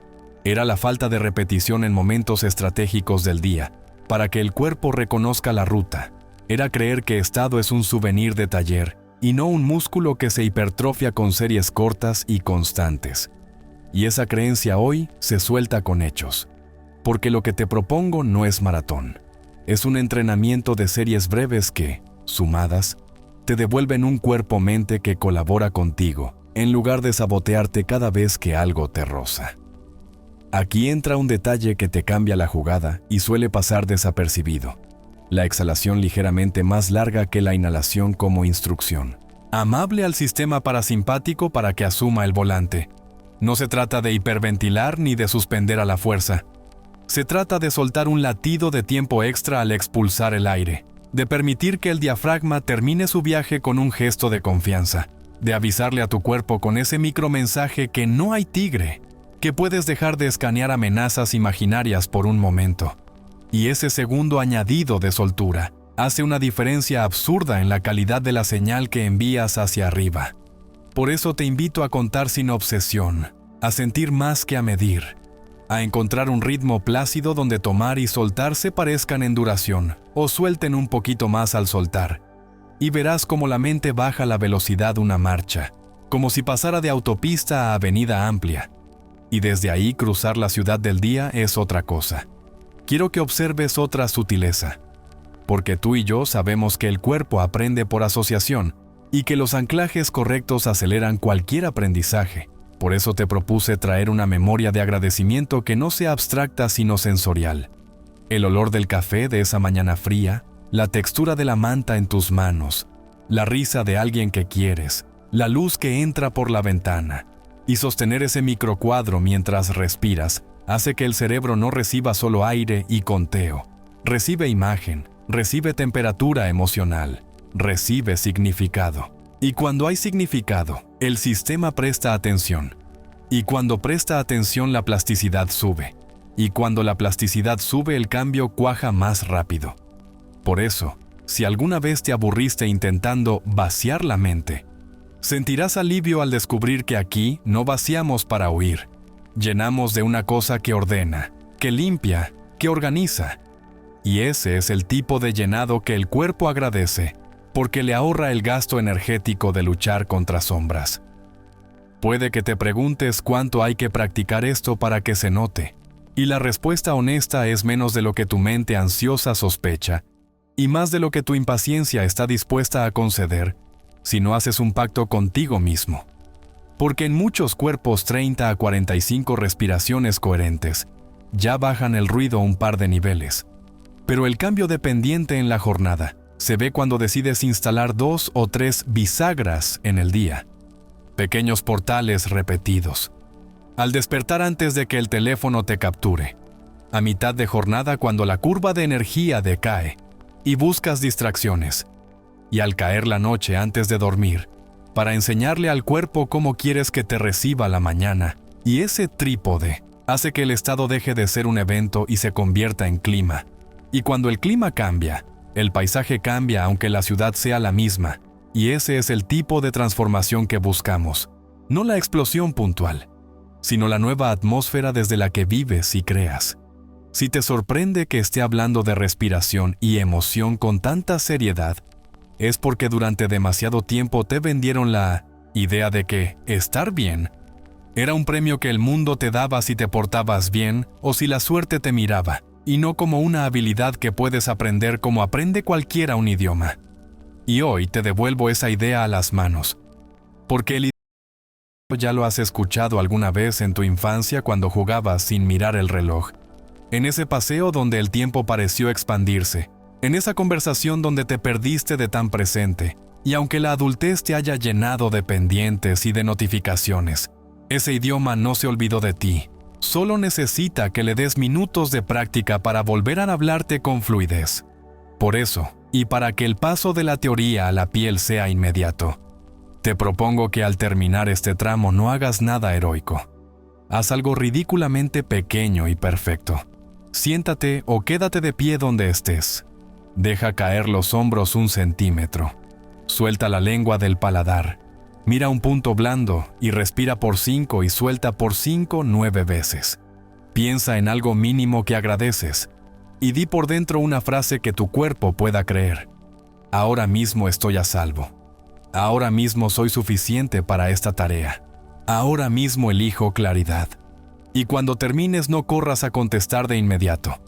Era la falta de repetición en momentos estratégicos del día para que el cuerpo reconozca la ruta. Era creer que estado es un souvenir de taller y no un músculo que se hipertrofia con series cortas y constantes. Y esa creencia hoy se suelta con hechos. Porque lo que te propongo no es maratón. Es un entrenamiento de series breves que, sumadas, te devuelven un cuerpo-mente que colabora contigo, en lugar de sabotearte cada vez que algo te roza. Aquí entra un detalle que te cambia la jugada y suele pasar desapercibido. La exhalación ligeramente más larga que la inhalación como instrucción. Amable al sistema parasimpático para que asuma el volante. No se trata de hiperventilar ni de suspender a la fuerza. Se trata de soltar un latido de tiempo extra al expulsar el aire, de permitir que el diafragma termine su viaje con un gesto de confianza, de avisarle a tu cuerpo con ese micromensaje que no hay tigre, que puedes dejar de escanear amenazas imaginarias por un momento. Y ese segundo añadido de soltura hace una diferencia absurda en la calidad de la señal que envías hacia arriba. Por eso te invito a contar sin obsesión, a sentir más que a medir, a encontrar un ritmo plácido donde tomar y soltar se parezcan en duración o suelten un poquito más al soltar. Y verás cómo la mente baja la velocidad una marcha, como si pasara de autopista a avenida amplia. Y desde ahí cruzar la ciudad del día es otra cosa. Quiero que observes otra sutileza, porque tú y yo sabemos que el cuerpo aprende por asociación y que los anclajes correctos aceleran cualquier aprendizaje. Por eso te propuse traer una memoria de agradecimiento que no sea abstracta sino sensorial. El olor del café de esa mañana fría, la textura de la manta en tus manos, la risa de alguien que quieres, la luz que entra por la ventana. Y sostener ese microcuadro mientras respiras hace que el cerebro no reciba solo aire y conteo. Recibe imagen, recibe temperatura emocional, recibe significado. Y cuando hay significado, el sistema presta atención. Y cuando presta atención, la plasticidad sube. Y cuando la plasticidad sube, el cambio cuaja más rápido. Por eso, si alguna vez te aburriste intentando vaciar la mente, sentirás alivio al descubrir que aquí no vaciamos para huir. Llenamos de una cosa que ordena, que limpia, que organiza. Y ese es el tipo de llenado que el cuerpo agradece, porque le ahorra el gasto energético de luchar contra sombras. Puede que te preguntes cuánto hay que practicar esto para que se note, y la respuesta honesta es menos de lo que tu mente ansiosa sospecha, y más de lo que tu impaciencia está dispuesta a conceder, si no haces un pacto contigo mismo. Porque en muchos cuerpos 30 a 45 respiraciones coherentes ya bajan el ruido un par de niveles. Pero el cambio dependiente en la jornada se ve cuando decides instalar 2 o 3 bisagras en el día. Pequeños portales repetidos. Al despertar antes de que el teléfono te capture. A mitad de jornada cuando la curva de energía decae y buscas distracciones. Y al caer la noche antes de dormir, para enseñarle al cuerpo cómo quieres que te reciba la mañana. Y ese trípode hace que el estado deje de ser un evento y se convierta en clima. Y cuando el clima cambia, el paisaje cambia aunque la ciudad sea la misma. Y ese es el tipo de transformación que buscamos. No la explosión puntual, sino la nueva atmósfera desde la que vives y creas. Si te sorprende que esté hablando de respiración y emoción con tanta seriedad, es porque durante demasiado tiempo te vendieron la idea de que estar bien era un premio que el mundo te daba si te portabas bien o si la suerte te miraba, y no como una habilidad que puedes aprender como aprende cualquiera un idioma. Y hoy te devuelvo esa idea a las manos, porque el idioma ya lo has escuchado alguna vez en tu infancia cuando jugabas sin mirar el reloj, en ese paseo donde el tiempo pareció expandirse, en esa conversación donde te perdiste de tan presente, y aunque la adultez te haya llenado de pendientes y de notificaciones, ese idioma no se olvidó de ti. Solo necesita que le des minutos de práctica para volver a hablarte con fluidez. Por eso, y para que el paso de la teoría a la piel sea inmediato, te propongo que al terminar este tramo no hagas nada heroico. Haz algo ridículamente pequeño y perfecto. Siéntate o quédate de pie donde estés. Deja caer los hombros 1 centímetro. Suelta la lengua del paladar. Mira un punto blando y respira por 5 y suelta por 5 9 veces. Piensa en algo mínimo que agradeces y di por dentro una frase que tu cuerpo pueda creer. Ahora mismo estoy a salvo. Ahora mismo soy suficiente para esta tarea. Ahora mismo elijo claridad. Y cuando termines no corras a contestar de inmediato.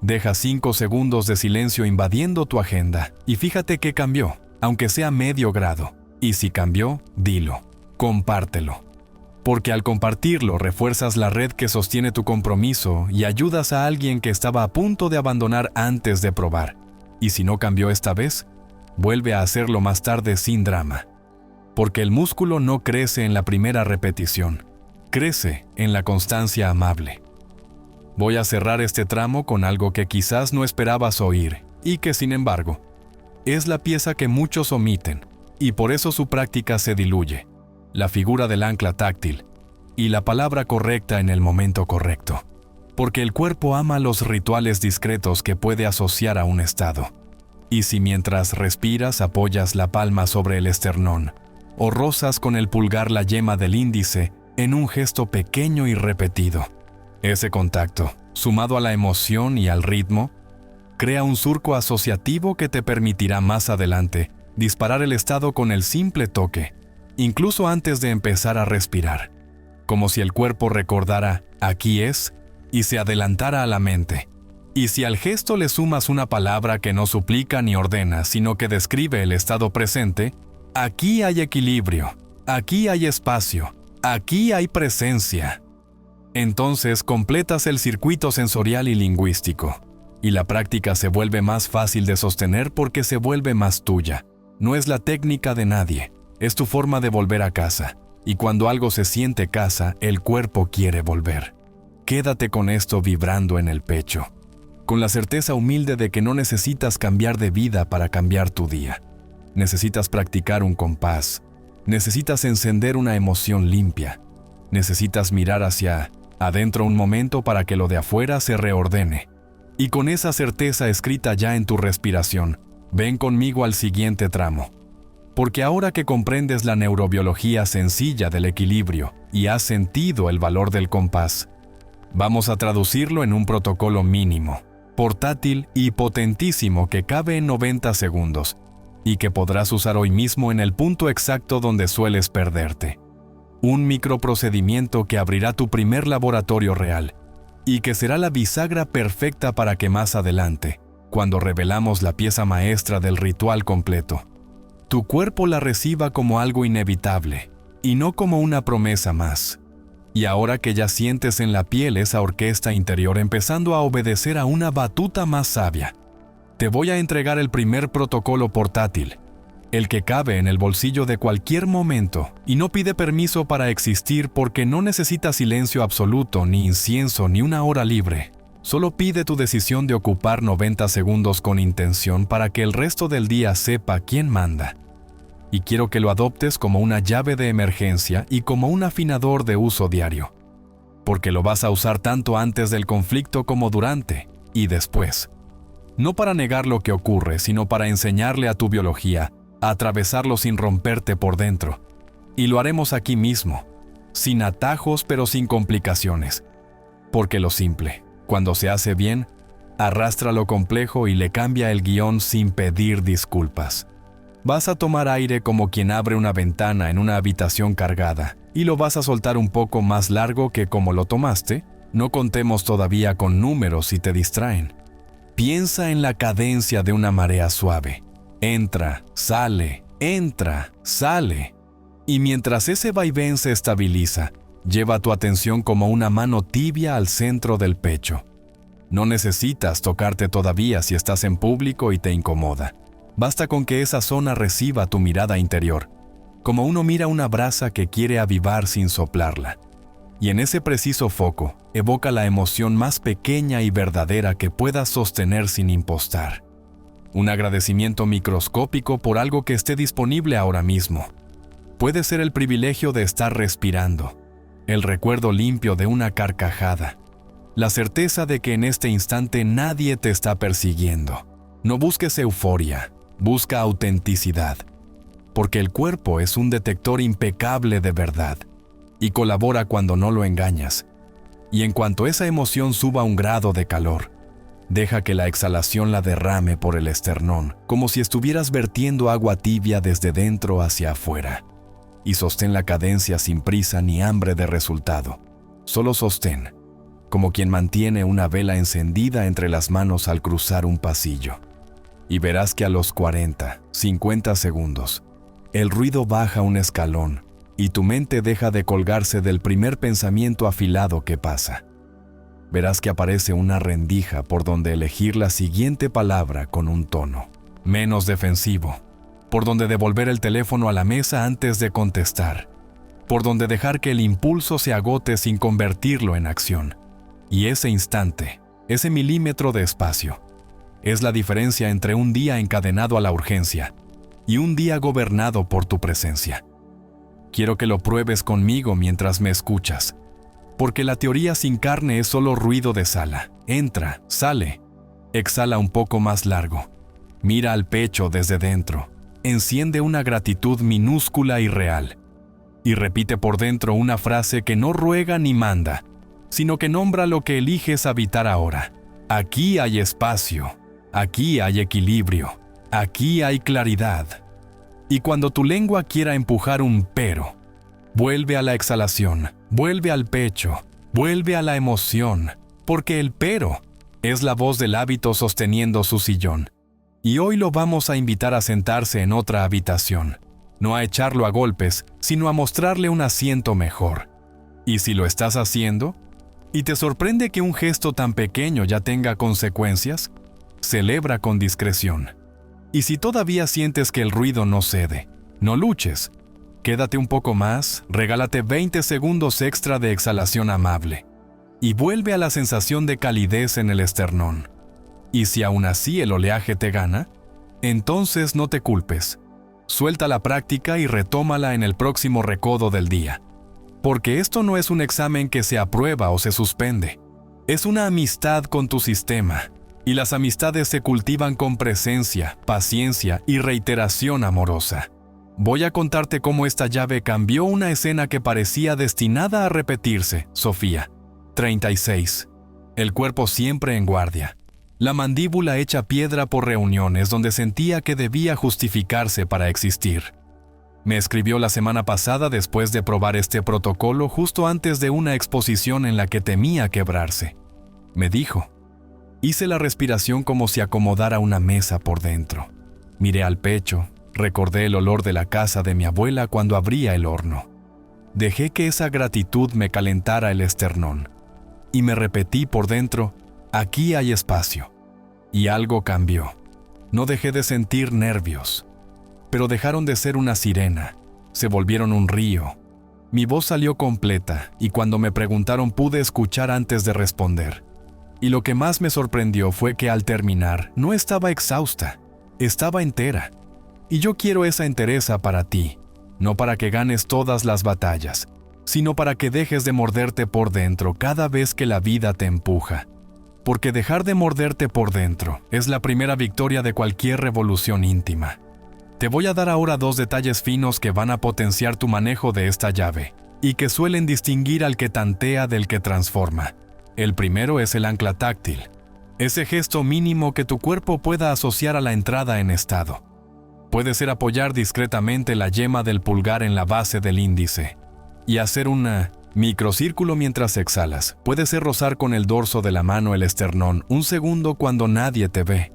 Deja 5 segundos de silencio invadiendo tu agenda y fíjate qué cambió, aunque sea medio grado. Y si cambió, dilo, compártelo. Porque al compartirlo refuerzas la red que sostiene tu compromiso y ayudas a alguien que estaba a punto de abandonar antes de probar. Y si no cambió esta vez, vuelve a hacerlo más tarde sin drama. Porque el músculo no crece en la primera repetición, crece en la constancia amable. Voy a cerrar este tramo con algo que quizás no esperabas oír y que, sin embargo, es la pieza que muchos omiten y por eso su práctica se diluye, la figura del ancla táctil y la palabra correcta en el momento correcto. Porque el cuerpo ama los rituales discretos que puede asociar a un estado. Y si mientras respiras apoyas la palma sobre el esternón o rozas con el pulgar la yema del índice en un gesto pequeño y repetido, ese contacto, sumado a la emoción y al ritmo, crea un surco asociativo que te permitirá más adelante disparar el estado con el simple toque, incluso antes de empezar a respirar, como si el cuerpo recordara «aquí es» y se adelantara a la mente. Y si al gesto le sumas una palabra que no suplica ni ordena, sino que describe el estado presente, aquí hay equilibrio, aquí hay espacio, aquí hay presencia. Entonces completas el circuito sensorial y lingüístico, y la práctica se vuelve más fácil de sostener porque se vuelve más tuya. No es la técnica de nadie, es tu forma de volver a casa, y cuando algo se siente casa, el cuerpo quiere volver. Quédate con esto vibrando en el pecho, con la certeza humilde de que no necesitas cambiar de vida para cambiar tu día. Necesitas practicar un compás, necesitas encender una emoción limpia, necesitas mirar hacia adentro un momento para que lo de afuera se reordene. Y con esa certeza escrita ya en tu respiración, ven conmigo al siguiente tramo. Porque ahora que comprendes la neurobiología sencilla del equilibrio y has sentido el valor del compás, vamos a traducirlo en un protocolo mínimo, portátil y potentísimo que cabe en 90 segundos y que podrás usar hoy mismo en el punto exacto donde sueles perderte. Un microprocedimiento que abrirá tu primer laboratorio real y que será la bisagra perfecta para que más adelante, cuando revelamos la pieza maestra del ritual completo, tu cuerpo la reciba como algo inevitable y no como una promesa más. Y ahora que ya sientes en la piel esa orquesta interior empezando a obedecer a una batuta más sabia, te voy a entregar el primer protocolo portátil, el que cabe en el bolsillo de cualquier momento y no pide permiso para existir porque no necesita silencio absoluto, ni incienso, ni una hora libre. Solo pide tu decisión de ocupar 90 segundos con intención para que el resto del día sepa quién manda. Y quiero que lo adoptes como una llave de emergencia y como un afinador de uso diario. Porque lo vas a usar tanto antes del conflicto como durante y después. No para negar lo que ocurre, sino para enseñarle a tu biología a atravesarlo sin romperte por dentro. Y lo haremos aquí mismo, sin atajos pero sin complicaciones. Porque lo simple, cuando se hace bien, arrastra lo complejo y le cambia el guión sin pedir disculpas. Vas a tomar aire como quien abre una ventana en una habitación cargada y lo vas a soltar un poco más largo que como lo tomaste. No contemos todavía con números si te distraen. Piensa en la cadencia de una marea suave. Entra, sale, entra, sale. Y mientras ese vaivén se estabiliza, lleva tu atención como una mano tibia al centro del pecho. No necesitas tocarte todavía si estás en público y te incomoda. Basta con que esa zona reciba tu mirada interior, como uno mira una brasa que quiere avivar sin soplarla. Y en ese preciso foco, evoca la emoción más pequeña y verdadera que puedas sostener sin impostar. Un agradecimiento microscópico por algo que esté disponible ahora mismo. Puede ser el privilegio de estar respirando, el recuerdo limpio de una carcajada, la certeza de que en este instante nadie te está persiguiendo. No busques euforia, busca autenticidad. porque el cuerpo es un detector impecable de verdad y colabora cuando no lo engañas. Y en cuanto esa emoción suba un grado de calor, deja que la exhalación la derrame por el esternón, como si estuvieras vertiendo agua tibia desde dentro hacia afuera. Y sostén la cadencia sin prisa ni hambre de resultado. Solo sostén, como quien mantiene una vela encendida entre las manos al cruzar un pasillo. Y verás que a los 40, 50 segundos, el ruido baja un escalón y tu mente deja de colgarse del primer pensamiento afilado que pasa. Verás que aparece una rendija por donde elegir la siguiente palabra con un tono menos defensivo, por donde devolver el teléfono a la mesa antes de contestar, por donde dejar que el impulso se agote sin convertirlo en acción. Y ese instante, ese milímetro de espacio, es la diferencia entre un día encadenado a la urgencia y un día gobernado por tu presencia. Quiero que lo pruebes conmigo mientras me escuchas, porque la teoría sin carne es solo ruido de sala. Entra, sale, exhala un poco más largo, mira al pecho desde dentro, enciende una gratitud minúscula y real, y repite por dentro una frase que no ruega ni manda, sino que nombra lo que eliges habitar ahora. Aquí hay espacio, aquí hay equilibrio, aquí hay claridad. Y cuando tu lengua quiera empujar un pero, vuelve a la exhalación, vuelve al pecho, vuelve a la emoción, porque el pero es la voz del hábito sosteniendo su sillón. Y hoy lo vamos a invitar a sentarse en otra habitación, no a echarlo a golpes, sino a mostrarle un asiento mejor. Y si lo estás haciendo, y te sorprende que un gesto tan pequeño ya tenga consecuencias, celebra con discreción. Y si todavía sientes que el ruido no cede, no luches. Quédate un poco más, regálate 20 segundos extra de exhalación amable y vuelve a la sensación de calidez en el esternón. Y si aún así el oleaje te gana, entonces no te culpes. Suelta la práctica y retómala en el próximo recodo del día. Porque esto no es un examen que se aprueba o se suspende. Es una amistad con tu sistema. Y las amistades se cultivan con presencia, paciencia y reiteración amorosa. Voy a contarte cómo esta llave cambió una escena que parecía destinada a repetirse, Sofía. 36. El cuerpo siempre en guardia. La mandíbula hecha piedra por reuniones donde sentía que debía justificarse para existir. Me escribió la semana pasada después de probar este protocolo justo antes de una exposición en la que temía quebrarse. Me dijo: hice la respiración como si acomodara una mesa por dentro. Miré al pecho, recordé el olor de la casa de mi abuela cuando abría el horno. Dejé que esa gratitud me calentara el esternón. Y me repetí por dentro: aquí hay espacio. Y algo cambió. No dejé de sentir nervios, pero dejaron de ser una sirena, se volvieron un río. Mi voz salió completa y cuando me preguntaron pude escuchar antes de responder. Y lo que más me sorprendió fue que al terminar no estaba exhausta, estaba entera. Y yo quiero esa entereza para ti, no para que ganes todas las batallas, sino para que dejes de morderte por dentro cada vez que la vida te empuja. Porque dejar de morderte por dentro es la primera victoria de cualquier revolución íntima. Te voy a dar ahora 2 detalles finos que van a potenciar tu manejo de esta llave y que suelen distinguir al que tantea del que transforma. El primero es el ancla táctil, ese gesto mínimo que tu cuerpo pueda asociar a la entrada en estado. Puede ser apoyar discretamente la yema del pulgar en la base del índice y hacer un microcírculo mientras exhalas. Puede ser rozar con el dorso de la mano el esternón un segundo cuando nadie te ve.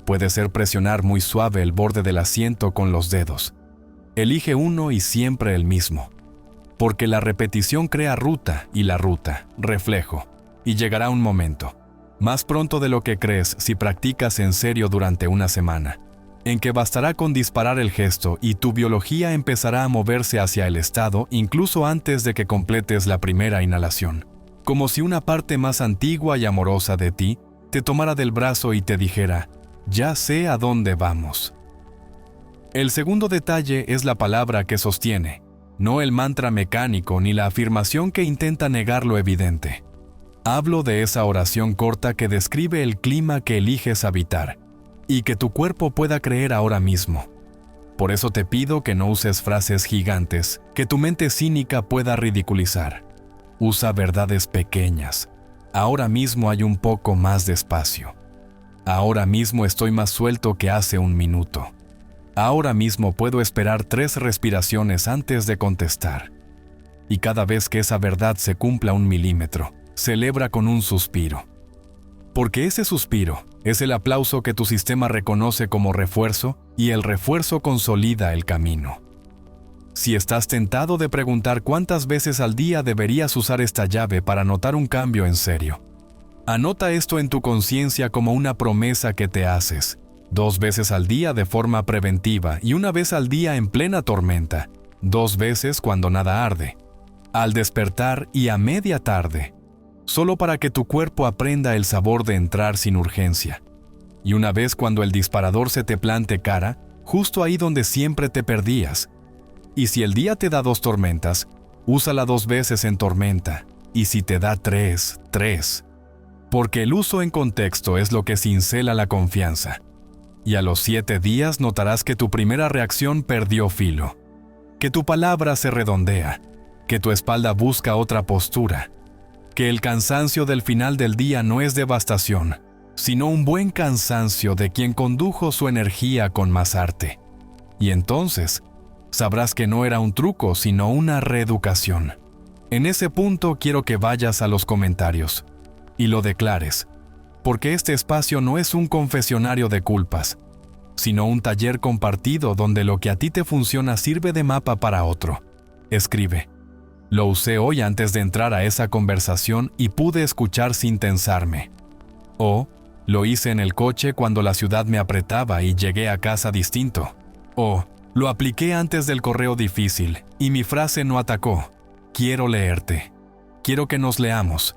Puede ser presionar muy suave el borde del asiento con los dedos. Elige uno y siempre el mismo, porque la repetición crea ruta y la ruta, reflejo. Y llegará un momento, más pronto de lo que crees si practicas en serio durante una semana, en que bastará con disparar el gesto y tu biología empezará a moverse hacia el estado incluso antes de que completes la primera inhalación, como si una parte más antigua y amorosa de ti te tomara del brazo y te dijera: ya sé a dónde vamos. El segundo detalle es la palabra que sostiene, no el mantra mecánico ni la afirmación que intenta negar lo evidente. Hablo de esa oración corta que describe el clima que eliges habitar y que tu cuerpo pueda creer ahora mismo. Por eso te pido que no uses frases gigantes que tu mente cínica pueda ridiculizar. Usa verdades pequeñas. Ahora mismo hay un poco más de espacio. Ahora mismo estoy más suelto que hace un minuto. Ahora mismo puedo esperar 3 respiraciones antes de contestar. Y cada vez que esa verdad se cumpla 1 milímetro, celebra con un suspiro. Porque ese suspiro es el aplauso que tu sistema reconoce como refuerzo y el refuerzo consolida el camino. Si estás tentado de preguntar cuántas veces al día deberías usar esta llave para notar un cambio en serio, anota esto en tu conciencia como una promesa que te haces, 2 veces al día de forma preventiva y 1 vez al día en plena tormenta, 2 veces cuando nada arde, al despertar y a media tarde, solo para que tu cuerpo aprenda el sabor de entrar sin urgencia. Y 1 vez cuando el disparador se te plante cara, justo ahí donde siempre te perdías. Y si el día te da 2 tormentas, úsala 2 veces en tormenta. Y si te da 3, 3. Porque el uso en contexto es lo que cincela la confianza. Y a los 7 días notarás que tu primera reacción perdió filo. Que tu palabra se redondea. Que tu espalda busca otra postura. Que el cansancio del final del día no es devastación, sino un buen cansancio de quien condujo su energía con más arte. Y entonces, sabrás que no era un truco, sino una reeducación. En ese punto quiero que vayas a los comentarios y lo declares, porque este espacio no es un confesionario de culpas, sino un taller compartido donde lo que a ti te funciona sirve de mapa para otro. Escribe: lo usé hoy antes de entrar a esa conversación y pude escuchar sin tensarme. O, lo hice en el coche cuando la ciudad me apretaba y llegué a casa distinto. O, lo apliqué antes del correo difícil y mi frase no atacó. Quiero leerte. Quiero que nos leamos.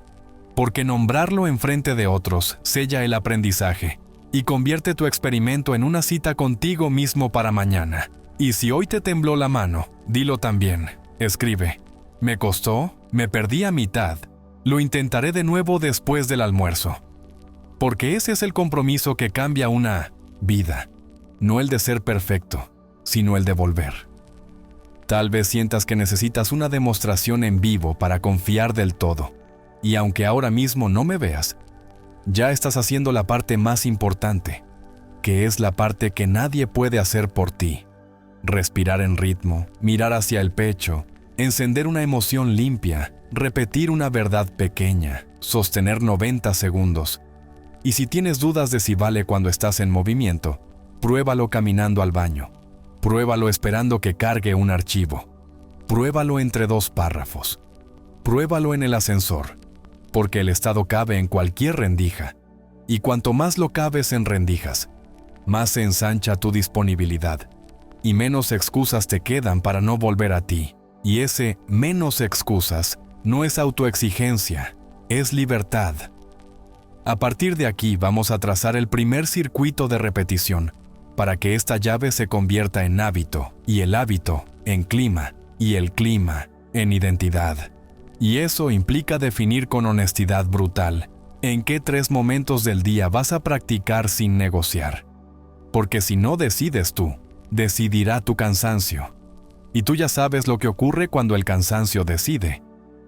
Porque nombrarlo enfrente de otros sella el aprendizaje y convierte tu experimento en una cita contigo mismo para mañana. Y si hoy te tembló la mano, dilo también. Escribe: me costó, me perdí a mitad. Lo intentaré de nuevo después del almuerzo. Porque ese es el compromiso que cambia una vida. No el de ser perfecto, sino el de volver. Tal vez sientas que necesitas una demostración en vivo para confiar del todo. Y aunque ahora mismo no me veas, ya estás haciendo la parte más importante, que es la parte que nadie puede hacer por ti. Respirar en ritmo, mirar hacia el pecho, encender una emoción limpia, repetir una verdad pequeña, sostener 90 segundos. Y si tienes dudas de si vale cuando estás en movimiento, pruébalo caminando al baño. Pruébalo esperando que cargue un archivo. Pruébalo entre 2 párrafos. Pruébalo en el ascensor, porque el estado cabe en cualquier rendija. Y cuanto más lo cabes en rendijas, más se ensancha tu disponibilidad. Y menos excusas te quedan para no volver a ti. Y ese menos excusas no es autoexigencia, es libertad. A partir de aquí vamos a trazar el primer circuito de repetición para que esta llave se convierta en hábito, y el hábito en clima, y el clima en identidad. Y eso implica definir con honestidad brutal en qué 3 momentos del día vas a practicar sin negociar. Porque si no decides tú, decidirá tu cansancio. Y tú ya sabes lo que ocurre cuando el cansancio decide.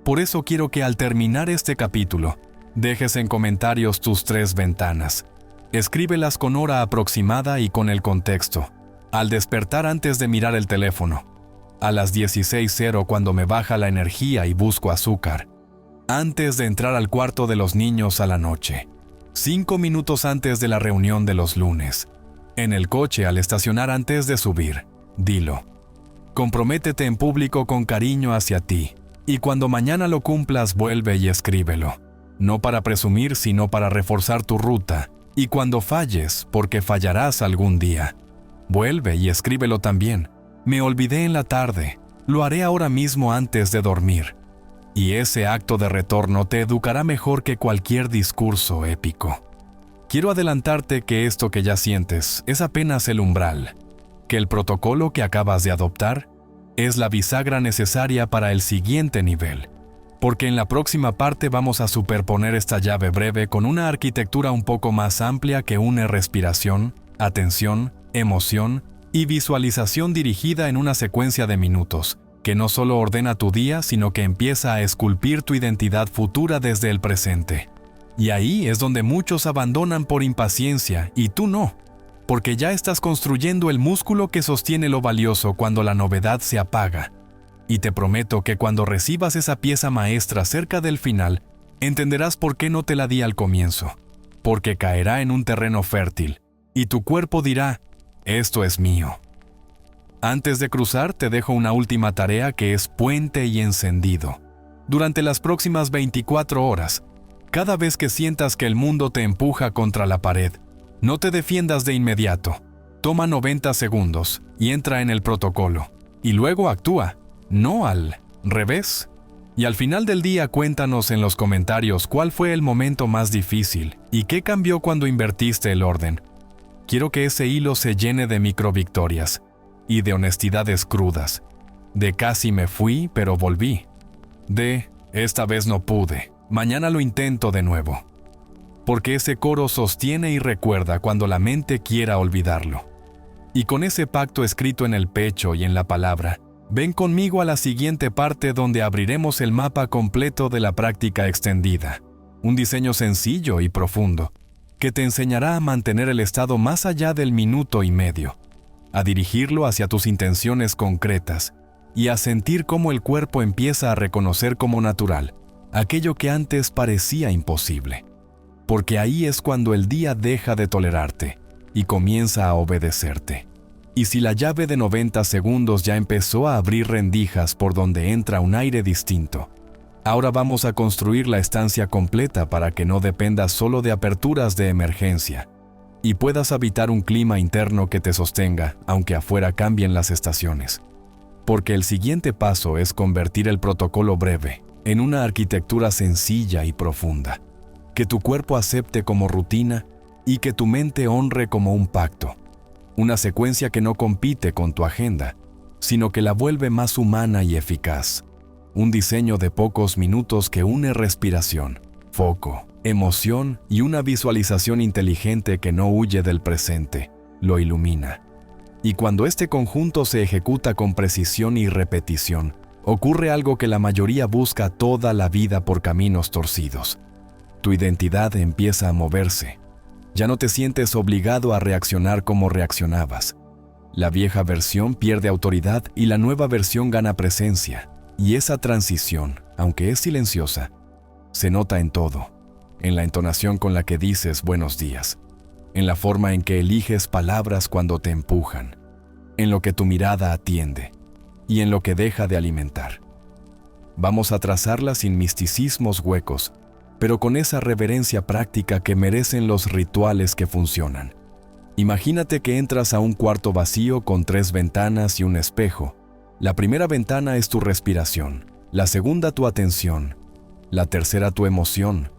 Por eso quiero que al terminar este capítulo, dejes en comentarios tus 3 ventanas. Escríbelas con hora aproximada y con el contexto. Al despertar antes de mirar el teléfono. A las 16:00 cuando me baja la energía y busco azúcar. Antes de entrar al cuarto de los niños a la noche. 5 minutos antes de la reunión de los lunes. En el coche al estacionar antes de subir. Dilo. Comprométete en público con cariño hacia ti. Y cuando mañana lo cumplas, vuelve y escríbelo. No para presumir, sino para reforzar tu ruta. Y cuando falles, porque fallarás algún día, vuelve y escríbelo también. Me olvidé en la tarde, lo haré ahora mismo antes de dormir. Y ese acto de retorno te educará mejor que cualquier discurso épico. Quiero adelantarte que esto que ya sientes es apenas el umbral, que el protocolo que acabas de adoptar es la bisagra necesaria para el siguiente nivel. Porque en la próxima parte vamos a superponer esta llave breve con una arquitectura un poco más amplia que une respiración, atención, emoción y visualización dirigida en una secuencia de minutos, que no solo ordena tu día, sino que empieza a esculpir tu identidad futura desde el presente. Y ahí es donde muchos abandonan por impaciencia, y tú no, porque ya estás construyendo el músculo que sostiene lo valioso cuando la novedad se apaga. Y te prometo que cuando recibas esa pieza maestra cerca del final, entenderás por qué no te la di al comienzo, porque caerá en un terreno fértil, y tu cuerpo dirá, esto es mío. Antes de cruzar, te dejo una última tarea que es puente y encendido. Durante las próximas 24 horas, cada vez que sientas que el mundo te empuja contra la pared, no te defiendas de inmediato. Toma 90 segundos y entra en el protocolo. Y luego actúa, no al revés. Y al final del día cuéntanos en los comentarios cuál fue el momento más difícil y qué cambió cuando invertiste el orden. Quiero que ese hilo se llene de microvictorias y de honestidades crudas, de casi me fui pero volví, de esta vez no pude, mañana lo intento de nuevo. Porque ese coro sostiene y recuerda cuando la mente quiera olvidarlo. Y con ese pacto escrito en el pecho y en la palabra, ven conmigo a la siguiente parte donde abriremos el mapa completo de la práctica extendida, un diseño sencillo y profundo, que te enseñará a mantener el estado más allá del minuto y medio, a dirigirlo hacia tus intenciones concretas y a sentir cómo el cuerpo empieza a reconocer como natural aquello que antes parecía imposible. Porque ahí es cuando el día deja de tolerarte y comienza a obedecerte. Y si la llave de 90 segundos ya empezó a abrir rendijas por donde entra un aire distinto, ahora vamos a construir la estancia completa para que no dependas solo de aperturas de emergencia y puedas habitar un clima interno que te sostenga, aunque afuera cambien las estaciones. Porque el siguiente paso es convertir el protocolo breve en una arquitectura sencilla y profunda, que tu cuerpo acepte como rutina y que tu mente honre como un pacto. Una secuencia que no compite con tu agenda, sino que la vuelve más humana y eficaz. Un diseño de pocos minutos que une respiración, foco, emoción y una visualización inteligente que no huye del presente, lo ilumina. Y cuando este conjunto se ejecuta con precisión y repetición, ocurre algo que la mayoría busca toda la vida por caminos torcidos. Tu identidad empieza a moverse. Ya no te sientes obligado a reaccionar como reaccionabas. La vieja versión pierde autoridad y la nueva versión gana presencia. Y esa transición, aunque es silenciosa, se nota en todo. En la entonación con la que dices buenos días, en la forma en que eliges palabras cuando te empujan, en lo que tu mirada atiende y en lo que deja de alimentar. Vamos a trazarla sin misticismos huecos, pero con esa reverencia práctica que merecen los rituales que funcionan. Imagínate que entras a un cuarto vacío con 3 ventanas y un espejo. La primera ventana es tu respiración, la segunda tu atención, la tercera tu emoción,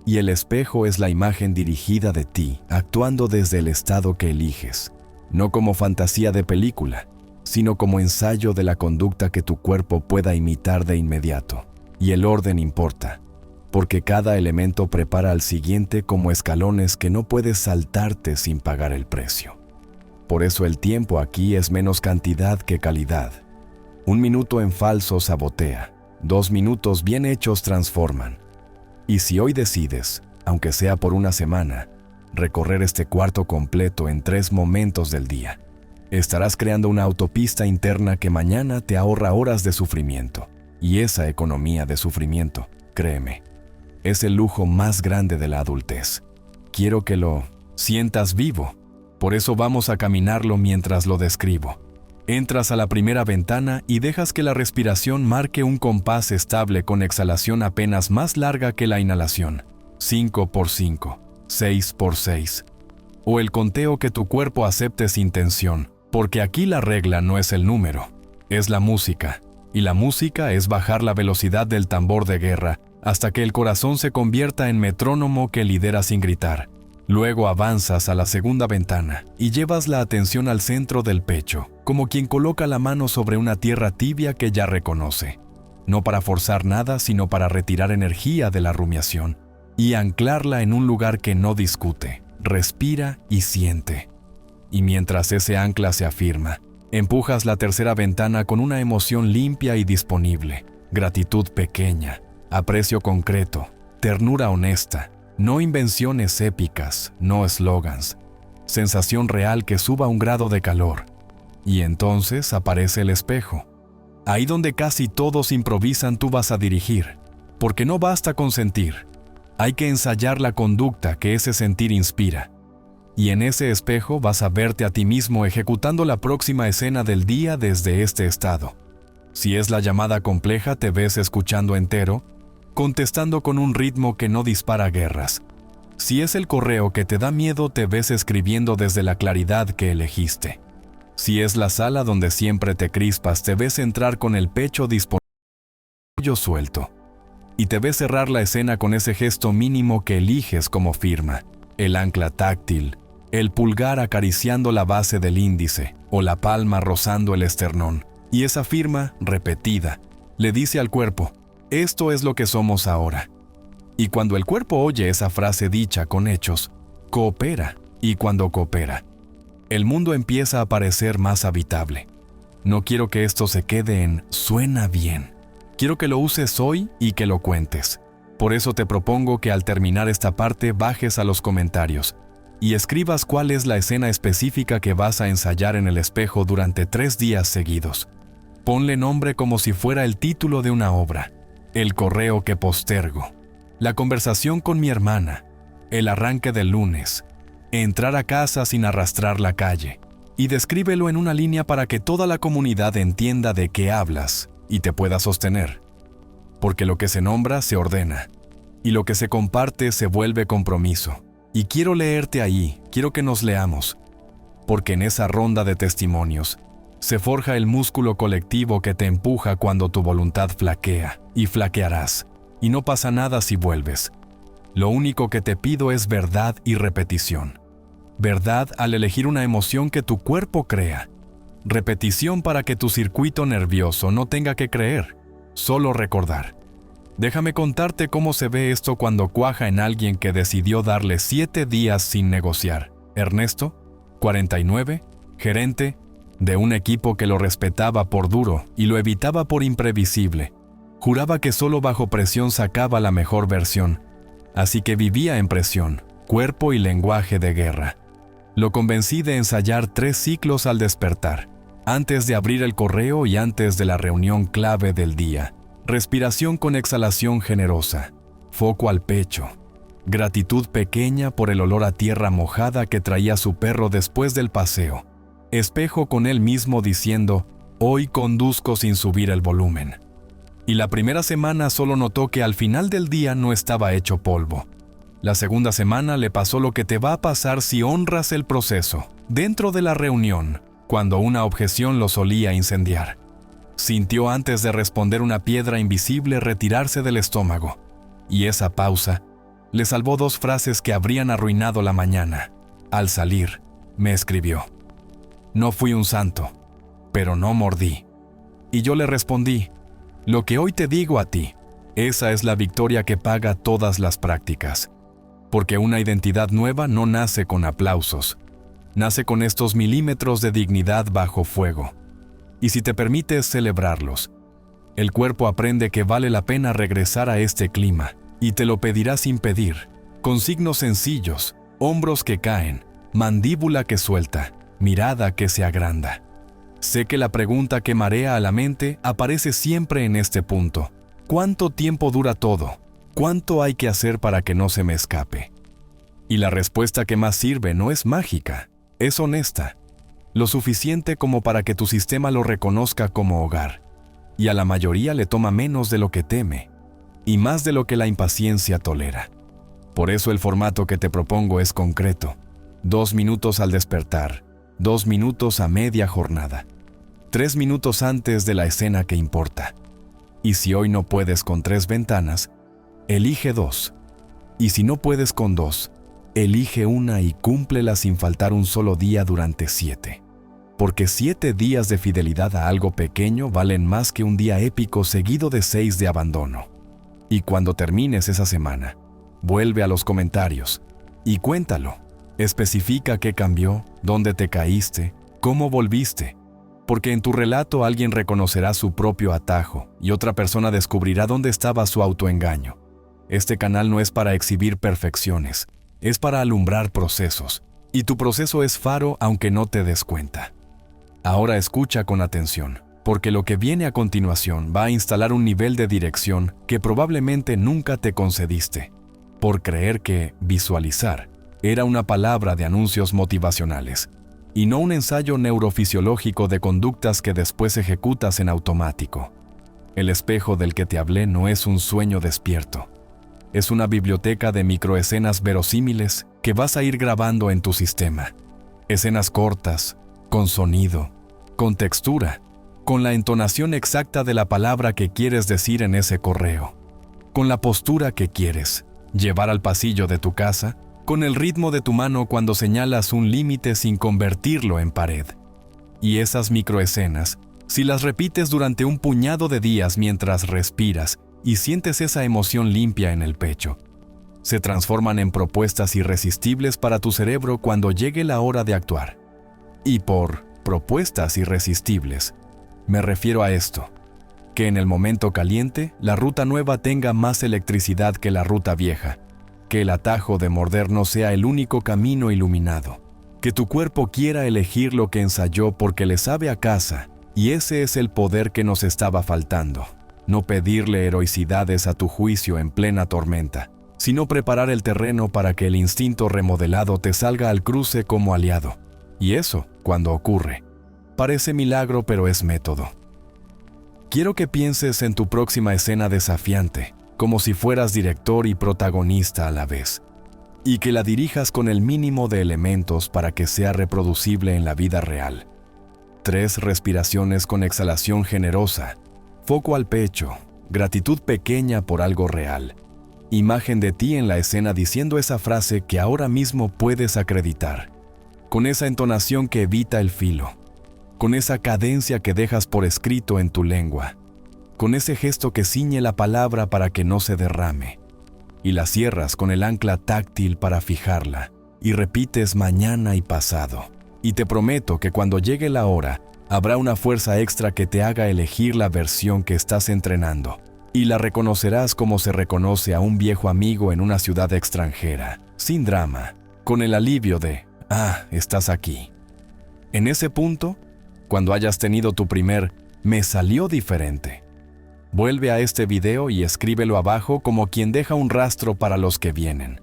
y el espejo es la imagen dirigida de ti, actuando desde el estado que eliges, no como fantasía de película, sino como ensayo de la conducta que tu cuerpo pueda imitar de inmediato. Y el orden importa, porque cada elemento prepara al siguiente como escalones que no puedes saltarte sin pagar el precio. Por eso el tiempo aquí es menos cantidad que calidad. 1 minuto en falso sabotea, 2 minutos bien hechos transforman. Y si hoy decides, aunque sea por una semana, recorrer este cuarto completo en 3 momentos del día, estarás creando una autopista interna que mañana te ahorra horas de sufrimiento. Y esa economía de sufrimiento, créeme, es el lujo más grande de la adultez. Quiero que lo sientas vivo, por eso vamos a caminarlo mientras lo describo. Entras a la primera ventana y dejas que la respiración marque un compás estable con exhalación apenas más larga que la inhalación. 5 por 5, 6 por 6. O el conteo que tu cuerpo acepte sin tensión, porque aquí la regla no es el número, es la música. Y la música es bajar la velocidad del tambor de guerra hasta que el corazón se convierta en metrónomo que lidera sin gritar. Luego avanzas a la segunda ventana y llevas la atención al centro del pecho, como quien coloca la mano sobre una tierra tibia que ya reconoce. No para forzar nada, sino para retirar energía de la rumiación y anclarla en un lugar que no discute, respira y siente. Y mientras ese ancla se afirma, empujas la tercera ventana con una emoción limpia y disponible, gratitud pequeña, aprecio concreto, ternura honesta, no invenciones épicas, no eslogans, sensación real que suba un grado de calor. Y entonces aparece el espejo. Ahí donde casi todos improvisan tú vas a dirigir, porque no basta con sentir, hay que ensayar la conducta que ese sentir inspira. Y en ese espejo vas a verte a ti mismo ejecutando la próxima escena del día desde este estado. Si es la llamada compleja, te ves escuchando entero, contestando con un ritmo que no dispara guerras. Si es el correo que te da miedo, te ves escribiendo desde la claridad que elegiste. Si es la sala donde siempre te crispas, te ves entrar con el pecho disponible suelto. Y te ves cerrar la escena con ese gesto mínimo que eliges como firma, el ancla táctil, el pulgar acariciando la base del índice o la palma rozando el esternón. Y esa firma, repetida, le dice al cuerpo, esto es lo que somos ahora. Y cuando el cuerpo oye esa frase dicha con hechos, coopera. Y cuando coopera, el mundo empieza a parecer más habitable. No quiero que esto se quede en suena bien. Quiero que lo uses hoy y que lo cuentes. Por eso te propongo que al terminar esta parte bajes a los comentarios y escribas cuál es la escena específica que vas a ensayar en el espejo durante 3 días seguidos. Ponle nombre como si fuera el título de una obra, el correo que postergo, la conversación con mi hermana, el arranque del lunes, entrar a casa sin arrastrar la calle, y descríbelo en una línea para que toda la comunidad entienda de qué hablas y te pueda sostener. Porque lo que se nombra se ordena, y lo que se comparte se vuelve compromiso. Y quiero leerte ahí, quiero que nos leamos, porque en esa ronda de testimonios se forja el músculo colectivo que te empuja cuando tu voluntad flaquea, y flaquearás, y no pasa nada si vuelves. Lo único que te pido es verdad y repetición. Verdad al elegir una emoción que tu cuerpo crea. Repetición para que tu circuito nervioso no tenga que creer, solo recordar. Déjame contarte cómo se ve esto cuando cuaja en alguien que decidió darle 7 días sin negociar. Ernesto, 49, gerente de un equipo que lo respetaba por duro y lo evitaba por imprevisible. Juraba que solo bajo presión sacaba la mejor versión, así que vivía en presión, cuerpo y lenguaje de guerra. Lo convencí de ensayar 3 ciclos al despertar, antes de abrir el correo y antes de la reunión clave del día. Respiración con exhalación generosa, foco al pecho, gratitud pequeña por el olor a tierra mojada que traía su perro después del paseo, espejo con él mismo diciendo, hoy conduzco sin subir el volumen. Y la primera semana solo notó que al final del día no estaba hecho polvo. La segunda semana le pasó lo que te va a pasar si honras el proceso, dentro de la reunión, cuando una objeción lo solía incendiar. Sintió antes de responder una piedra invisible retirarse del estómago, y esa pausa le salvó 2 frases que habrían arruinado la mañana. Al salir, me escribió, no fui un santo, pero no mordí. Y yo le respondí, lo que hoy te digo a ti, esa es la victoria que paga todas las prácticas. Porque una identidad nueva no nace con aplausos, nace con estos milímetros de dignidad bajo fuego. Y si te permites celebrarlos, el cuerpo aprende que vale la pena regresar a este clima, y te lo pedirá sin pedir, con signos sencillos, hombros que caen, mandíbula que suelta, mirada que se agranda. Sé que la pregunta que marea a la mente aparece siempre en este punto. ¿Cuánto tiempo dura todo? ¿Cuánto hay que hacer para que no se me escape? Y la respuesta que más sirve no es mágica, es honesta. Lo suficiente como para que tu sistema lo reconozca como hogar. Y a la mayoría le toma menos de lo que teme, y más de lo que la impaciencia tolera. Por eso el formato que te propongo es concreto. 2 minutos al despertar, 2 minutos a media jornada, 3 minutos antes de la escena que importa. Y si hoy no puedes con 3 ventanas, elige 2. Y si no puedes con 2, elige una y cúmplela sin faltar un solo día durante 7. Porque 7 días de fidelidad a algo pequeño valen más que un día épico seguido de 6 de abandono. Y cuando termines esa semana, vuelve a los comentarios y cuéntalo. Especifica qué cambió, dónde te caíste, cómo volviste, porque en tu relato alguien reconocerá su propio atajo y otra persona descubrirá dónde estaba su autoengaño. Este canal no es para exhibir perfecciones, es para alumbrar procesos, y tu proceso es faro aunque no te des cuenta. Ahora escucha con atención, porque lo que viene a continuación va a instalar un nivel de dirección que probablemente nunca te concediste, por creer que visualizar era una palabra de anuncios motivacionales, y no un ensayo neurofisiológico de conductas que después ejecutas en automático. El espejo del que te hablé no es un sueño despierto. Es una biblioteca de microescenas verosímiles que vas a ir grabando en tu sistema. Escenas cortas, con sonido, con textura, con la entonación exacta de la palabra que quieres decir en ese correo, con la postura que quieres llevar al pasillo de tu casa, con el ritmo de tu mano cuando señalas un límite sin convertirlo en pared. Y esas microescenas, si las repites durante un puñado de días mientras respiras y sientes esa emoción limpia en el pecho, se transforman en propuestas irresistibles para tu cerebro cuando llegue la hora de actuar. Y por propuestas irresistibles, me refiero a esto, que en el momento caliente la ruta nueva tenga más electricidad que la ruta vieja, que el atajo de morder no sea el único camino iluminado, que tu cuerpo quiera elegir lo que ensayó porque le sabe a casa, y ese es el poder que nos estaba faltando. No pedirle heroicidades a tu juicio en plena tormenta, sino preparar el terreno para que el instinto remodelado te salga al cruce como aliado. Y eso, cuando ocurre, parece milagro pero es método. Quiero que pienses en tu próxima escena desafiante, como si fueras director y protagonista a la vez, y que la dirijas con el mínimo de elementos para que sea reproducible en la vida real. 3 respiraciones con exhalación generosa, foco al pecho, gratitud pequeña por algo real, imagen de ti en la escena diciendo esa frase que ahora mismo puedes acreditar, con esa entonación que evita el filo, con esa cadencia que dejas por escrito en tu lengua, con ese gesto que ciñe la palabra para que no se derrame, y la cierras con el ancla táctil para fijarla, y repites mañana y pasado. Y te prometo que cuando llegue la hora, habrá una fuerza extra que te haga elegir la versión que estás entrenando, y la reconocerás como se reconoce a un viejo amigo en una ciudad extranjera, sin drama, con el alivio de, estás aquí. En ese punto, cuando hayas tenido tu primer, me salió diferente, vuelve a este video y escríbelo abajo como quien deja un rastro para los que vienen.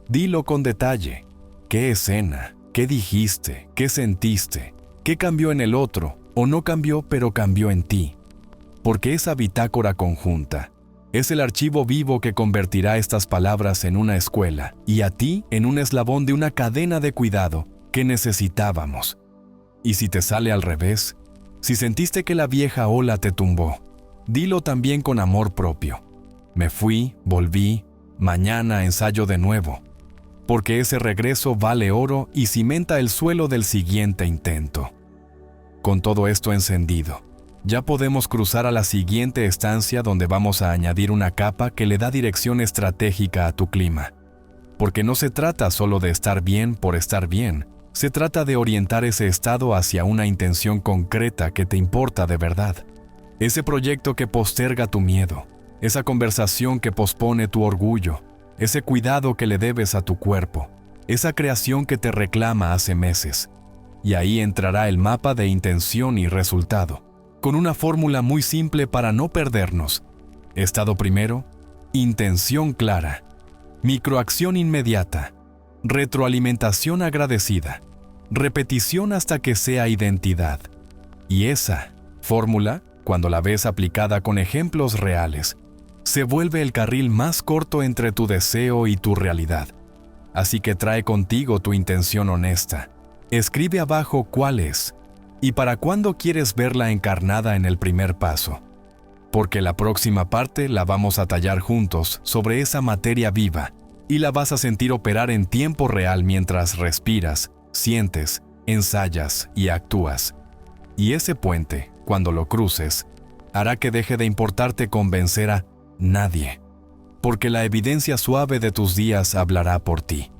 Dilo con detalle. ¿Qué escena? ¿Qué dijiste? ¿Qué sentiste? ¿Qué cambió en el otro? ¿O no cambió pero cambió en ti? Porque esa bitácora conjunta es el archivo vivo que convertirá estas palabras en una escuela y a ti en un eslabón de una cadena de cuidado que necesitábamos. Y si te sale al revés, si sentiste que la vieja ola te tumbó, dilo también con amor propio. Me fui, volví, mañana ensayo de nuevo. Porque ese regreso vale oro y cimenta el suelo del siguiente intento. Con todo esto encendido, ya podemos cruzar a la siguiente estancia donde vamos a añadir una capa que le da dirección estratégica a tu clima. Porque no se trata solo de estar bien por estar bien, se trata de orientar ese estado hacia una intención concreta que te importa de verdad. Ese proyecto que posterga tu miedo, esa conversación que pospone tu orgullo, ese cuidado que le debes a tu cuerpo, esa creación que te reclama hace meses. Y ahí entrará el mapa de intención y resultado, con una fórmula muy simple para no perdernos. Estado primero, intención clara, microacción inmediata, retroalimentación agradecida, repetición hasta que sea identidad. Y esa fórmula, cuando la ves aplicada con ejemplos reales, se vuelve el carril más corto entre tu deseo y tu realidad. Así que trae contigo tu intención honesta. Escribe abajo cuál es y para cuándo quieres verla encarnada en el primer paso. Porque la próxima parte la vamos a tallar juntos sobre esa materia viva y la vas a sentir operar en tiempo real mientras respiras, sientes, ensayas y actúas. Y ese puente, cuando lo cruces, hará que deje de importarte convencer a nadie, porque la evidencia suave de tus días hablará por ti.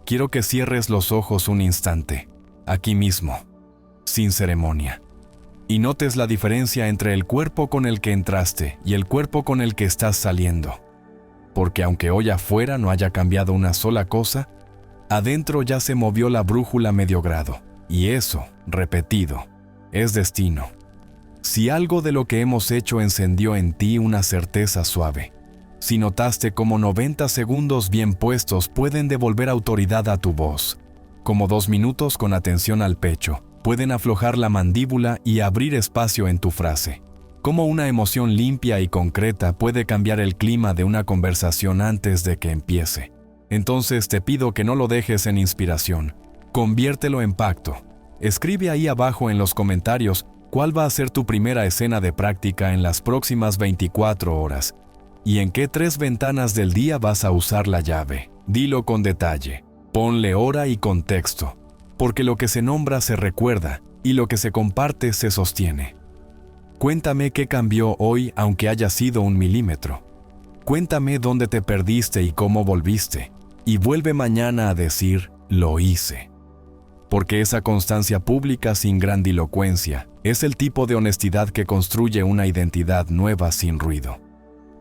quiero que cierres los ojos un instante, aquí mismo, sin ceremonia, y notes la diferencia entre el cuerpo con el que entraste y el cuerpo con el que estás saliendo. Porque aunque hoy afuera no haya cambiado una sola cosa, adentro ya se movió la brújula medio grado, y eso, repetido, es destino. Si algo de lo que hemos hecho encendió en ti una certeza suave, si notaste cómo 90 segundos bien puestos pueden devolver autoridad a tu voz, como 2 minutos con atención al pecho pueden aflojar la mandíbula y abrir espacio en tu frase, como una emoción limpia y concreta puede cambiar el clima de una conversación antes de que empiece. Entonces te pido que no lo dejes en inspiración, conviértelo en pacto. Escribe ahí abajo en los comentarios cuál va a ser tu primera escena de práctica en las próximas 24 horas y en qué 3 ventanas del día vas a usar la llave. Dilo con detalle, ponle hora y contexto, porque lo que se nombra se recuerda y lo que se comparte se sostiene. Cuéntame qué cambió hoy aunque haya sido 1 milímetro. Cuéntame dónde te perdiste y cómo volviste, y vuelve mañana a decir, lo hice. Porque esa constancia pública sin grandilocuencia es el tipo de honestidad que construye una identidad nueva sin ruido.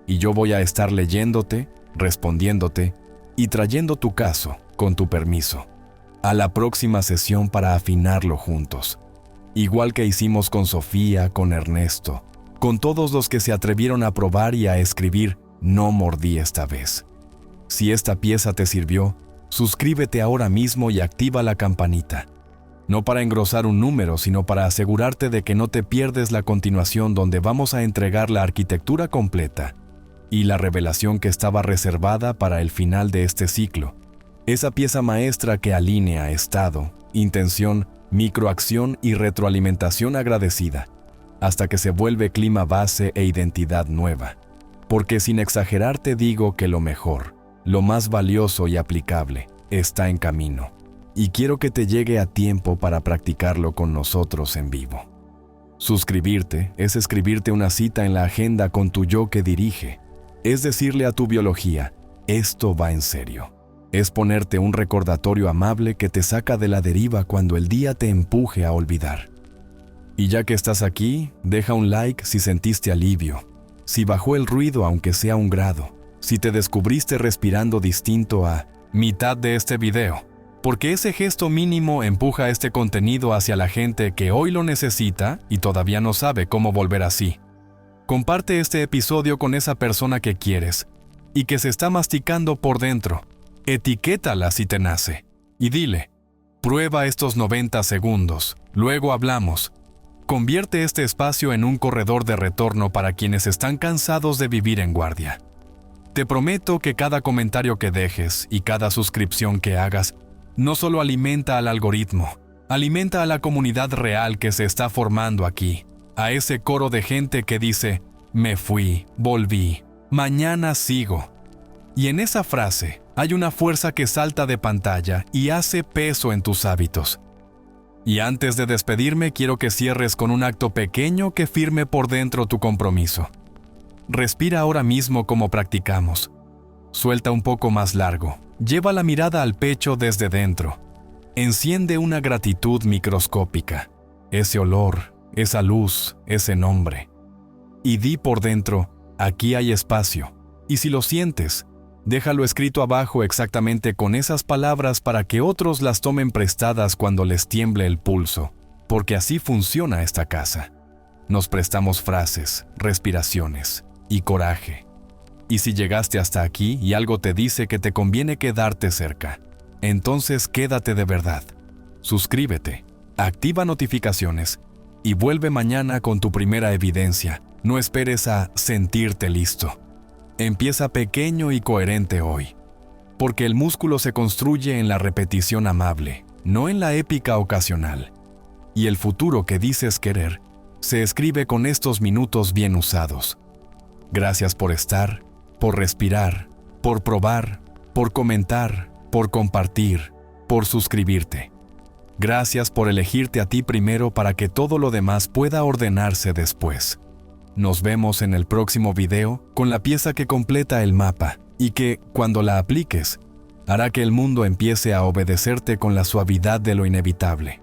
Y yo voy a estar leyéndote, respondiéndote y trayendo tu caso, con tu permiso, a la próxima sesión para afinarlo juntos. Igual que hicimos con Sofía, con Ernesto, con todos los que se atrevieron a probar y a escribir, no mordí esta vez. Si esta pieza te sirvió, suscríbete ahora mismo y activa la campanita. No para engrosar un número, sino para asegurarte de que no te pierdes la continuación donde vamos a entregar la arquitectura completa y la revelación que estaba reservada para el final de este ciclo. Esa pieza maestra que alinea estado, intención, microacción y retroalimentación agradecida, hasta que se vuelve clima base e identidad nueva. Porque sin exagerar te digo que lo mejor, lo más valioso y aplicable, está en camino. Y quiero que te llegue a tiempo para practicarlo con nosotros en vivo. Suscribirte es escribirte una cita en la agenda con tu yo que dirige. Es decirle a tu biología, esto va en serio. Es ponerte un recordatorio amable que te saca de la deriva cuando el día te empuje a olvidar. Y ya que estás aquí, deja un like si sentiste alivio, si bajó el ruido aunque sea 1 grado, si te descubriste respirando distinto a mitad de este video, porque ese gesto mínimo empuja este contenido hacia la gente que hoy lo necesita y todavía no sabe cómo volver así. Comparte este episodio con esa persona que quieres y que se está masticando por dentro. Etiquétala si te nace y dile, prueba estos 90 segundos, luego hablamos. Convierte este espacio en un corredor de retorno para quienes están cansados de vivir en guardia. Te prometo que cada comentario que dejes y cada suscripción que hagas no solo alimenta al algoritmo, alimenta a la comunidad real que se está formando aquí, a ese coro de gente que dice, me fui, volví, mañana sigo. Y en esa frase hay una fuerza que salta de pantalla y hace peso en tus hábitos. Y antes de despedirme, quiero que cierres con un acto pequeño que firme por dentro tu compromiso. Respira ahora mismo como practicamos. Suelta un poco más largo. Lleva la mirada al pecho desde dentro. Enciende una gratitud microscópica. Ese olor, esa luz, ese nombre. Y di por dentro, aquí hay espacio. Y si lo sientes, déjalo escrito abajo exactamente con esas palabras para que otros las tomen prestadas cuando les tiemble el pulso, porque así funciona esta casa. Nos prestamos frases, respiraciones y coraje. Y si llegaste hasta aquí y algo te dice que te conviene quedarte cerca, entonces quédate de verdad. Suscríbete, activa notificaciones y vuelve mañana con tu primera evidencia. No esperes a sentirte listo. Empieza pequeño y coherente hoy, porque el músculo se construye en la repetición amable, no en la épica ocasional. Y el futuro que dices querer se escribe con estos minutos bien usados. Gracias por estar, por respirar, por probar, por comentar, por compartir, por suscribirte. Gracias por elegirte a ti primero para que todo lo demás pueda ordenarse después. Nos vemos en el próximo video con la pieza que completa el mapa y que, cuando la apliques, hará que el mundo empiece a obedecerte con la suavidad de lo inevitable.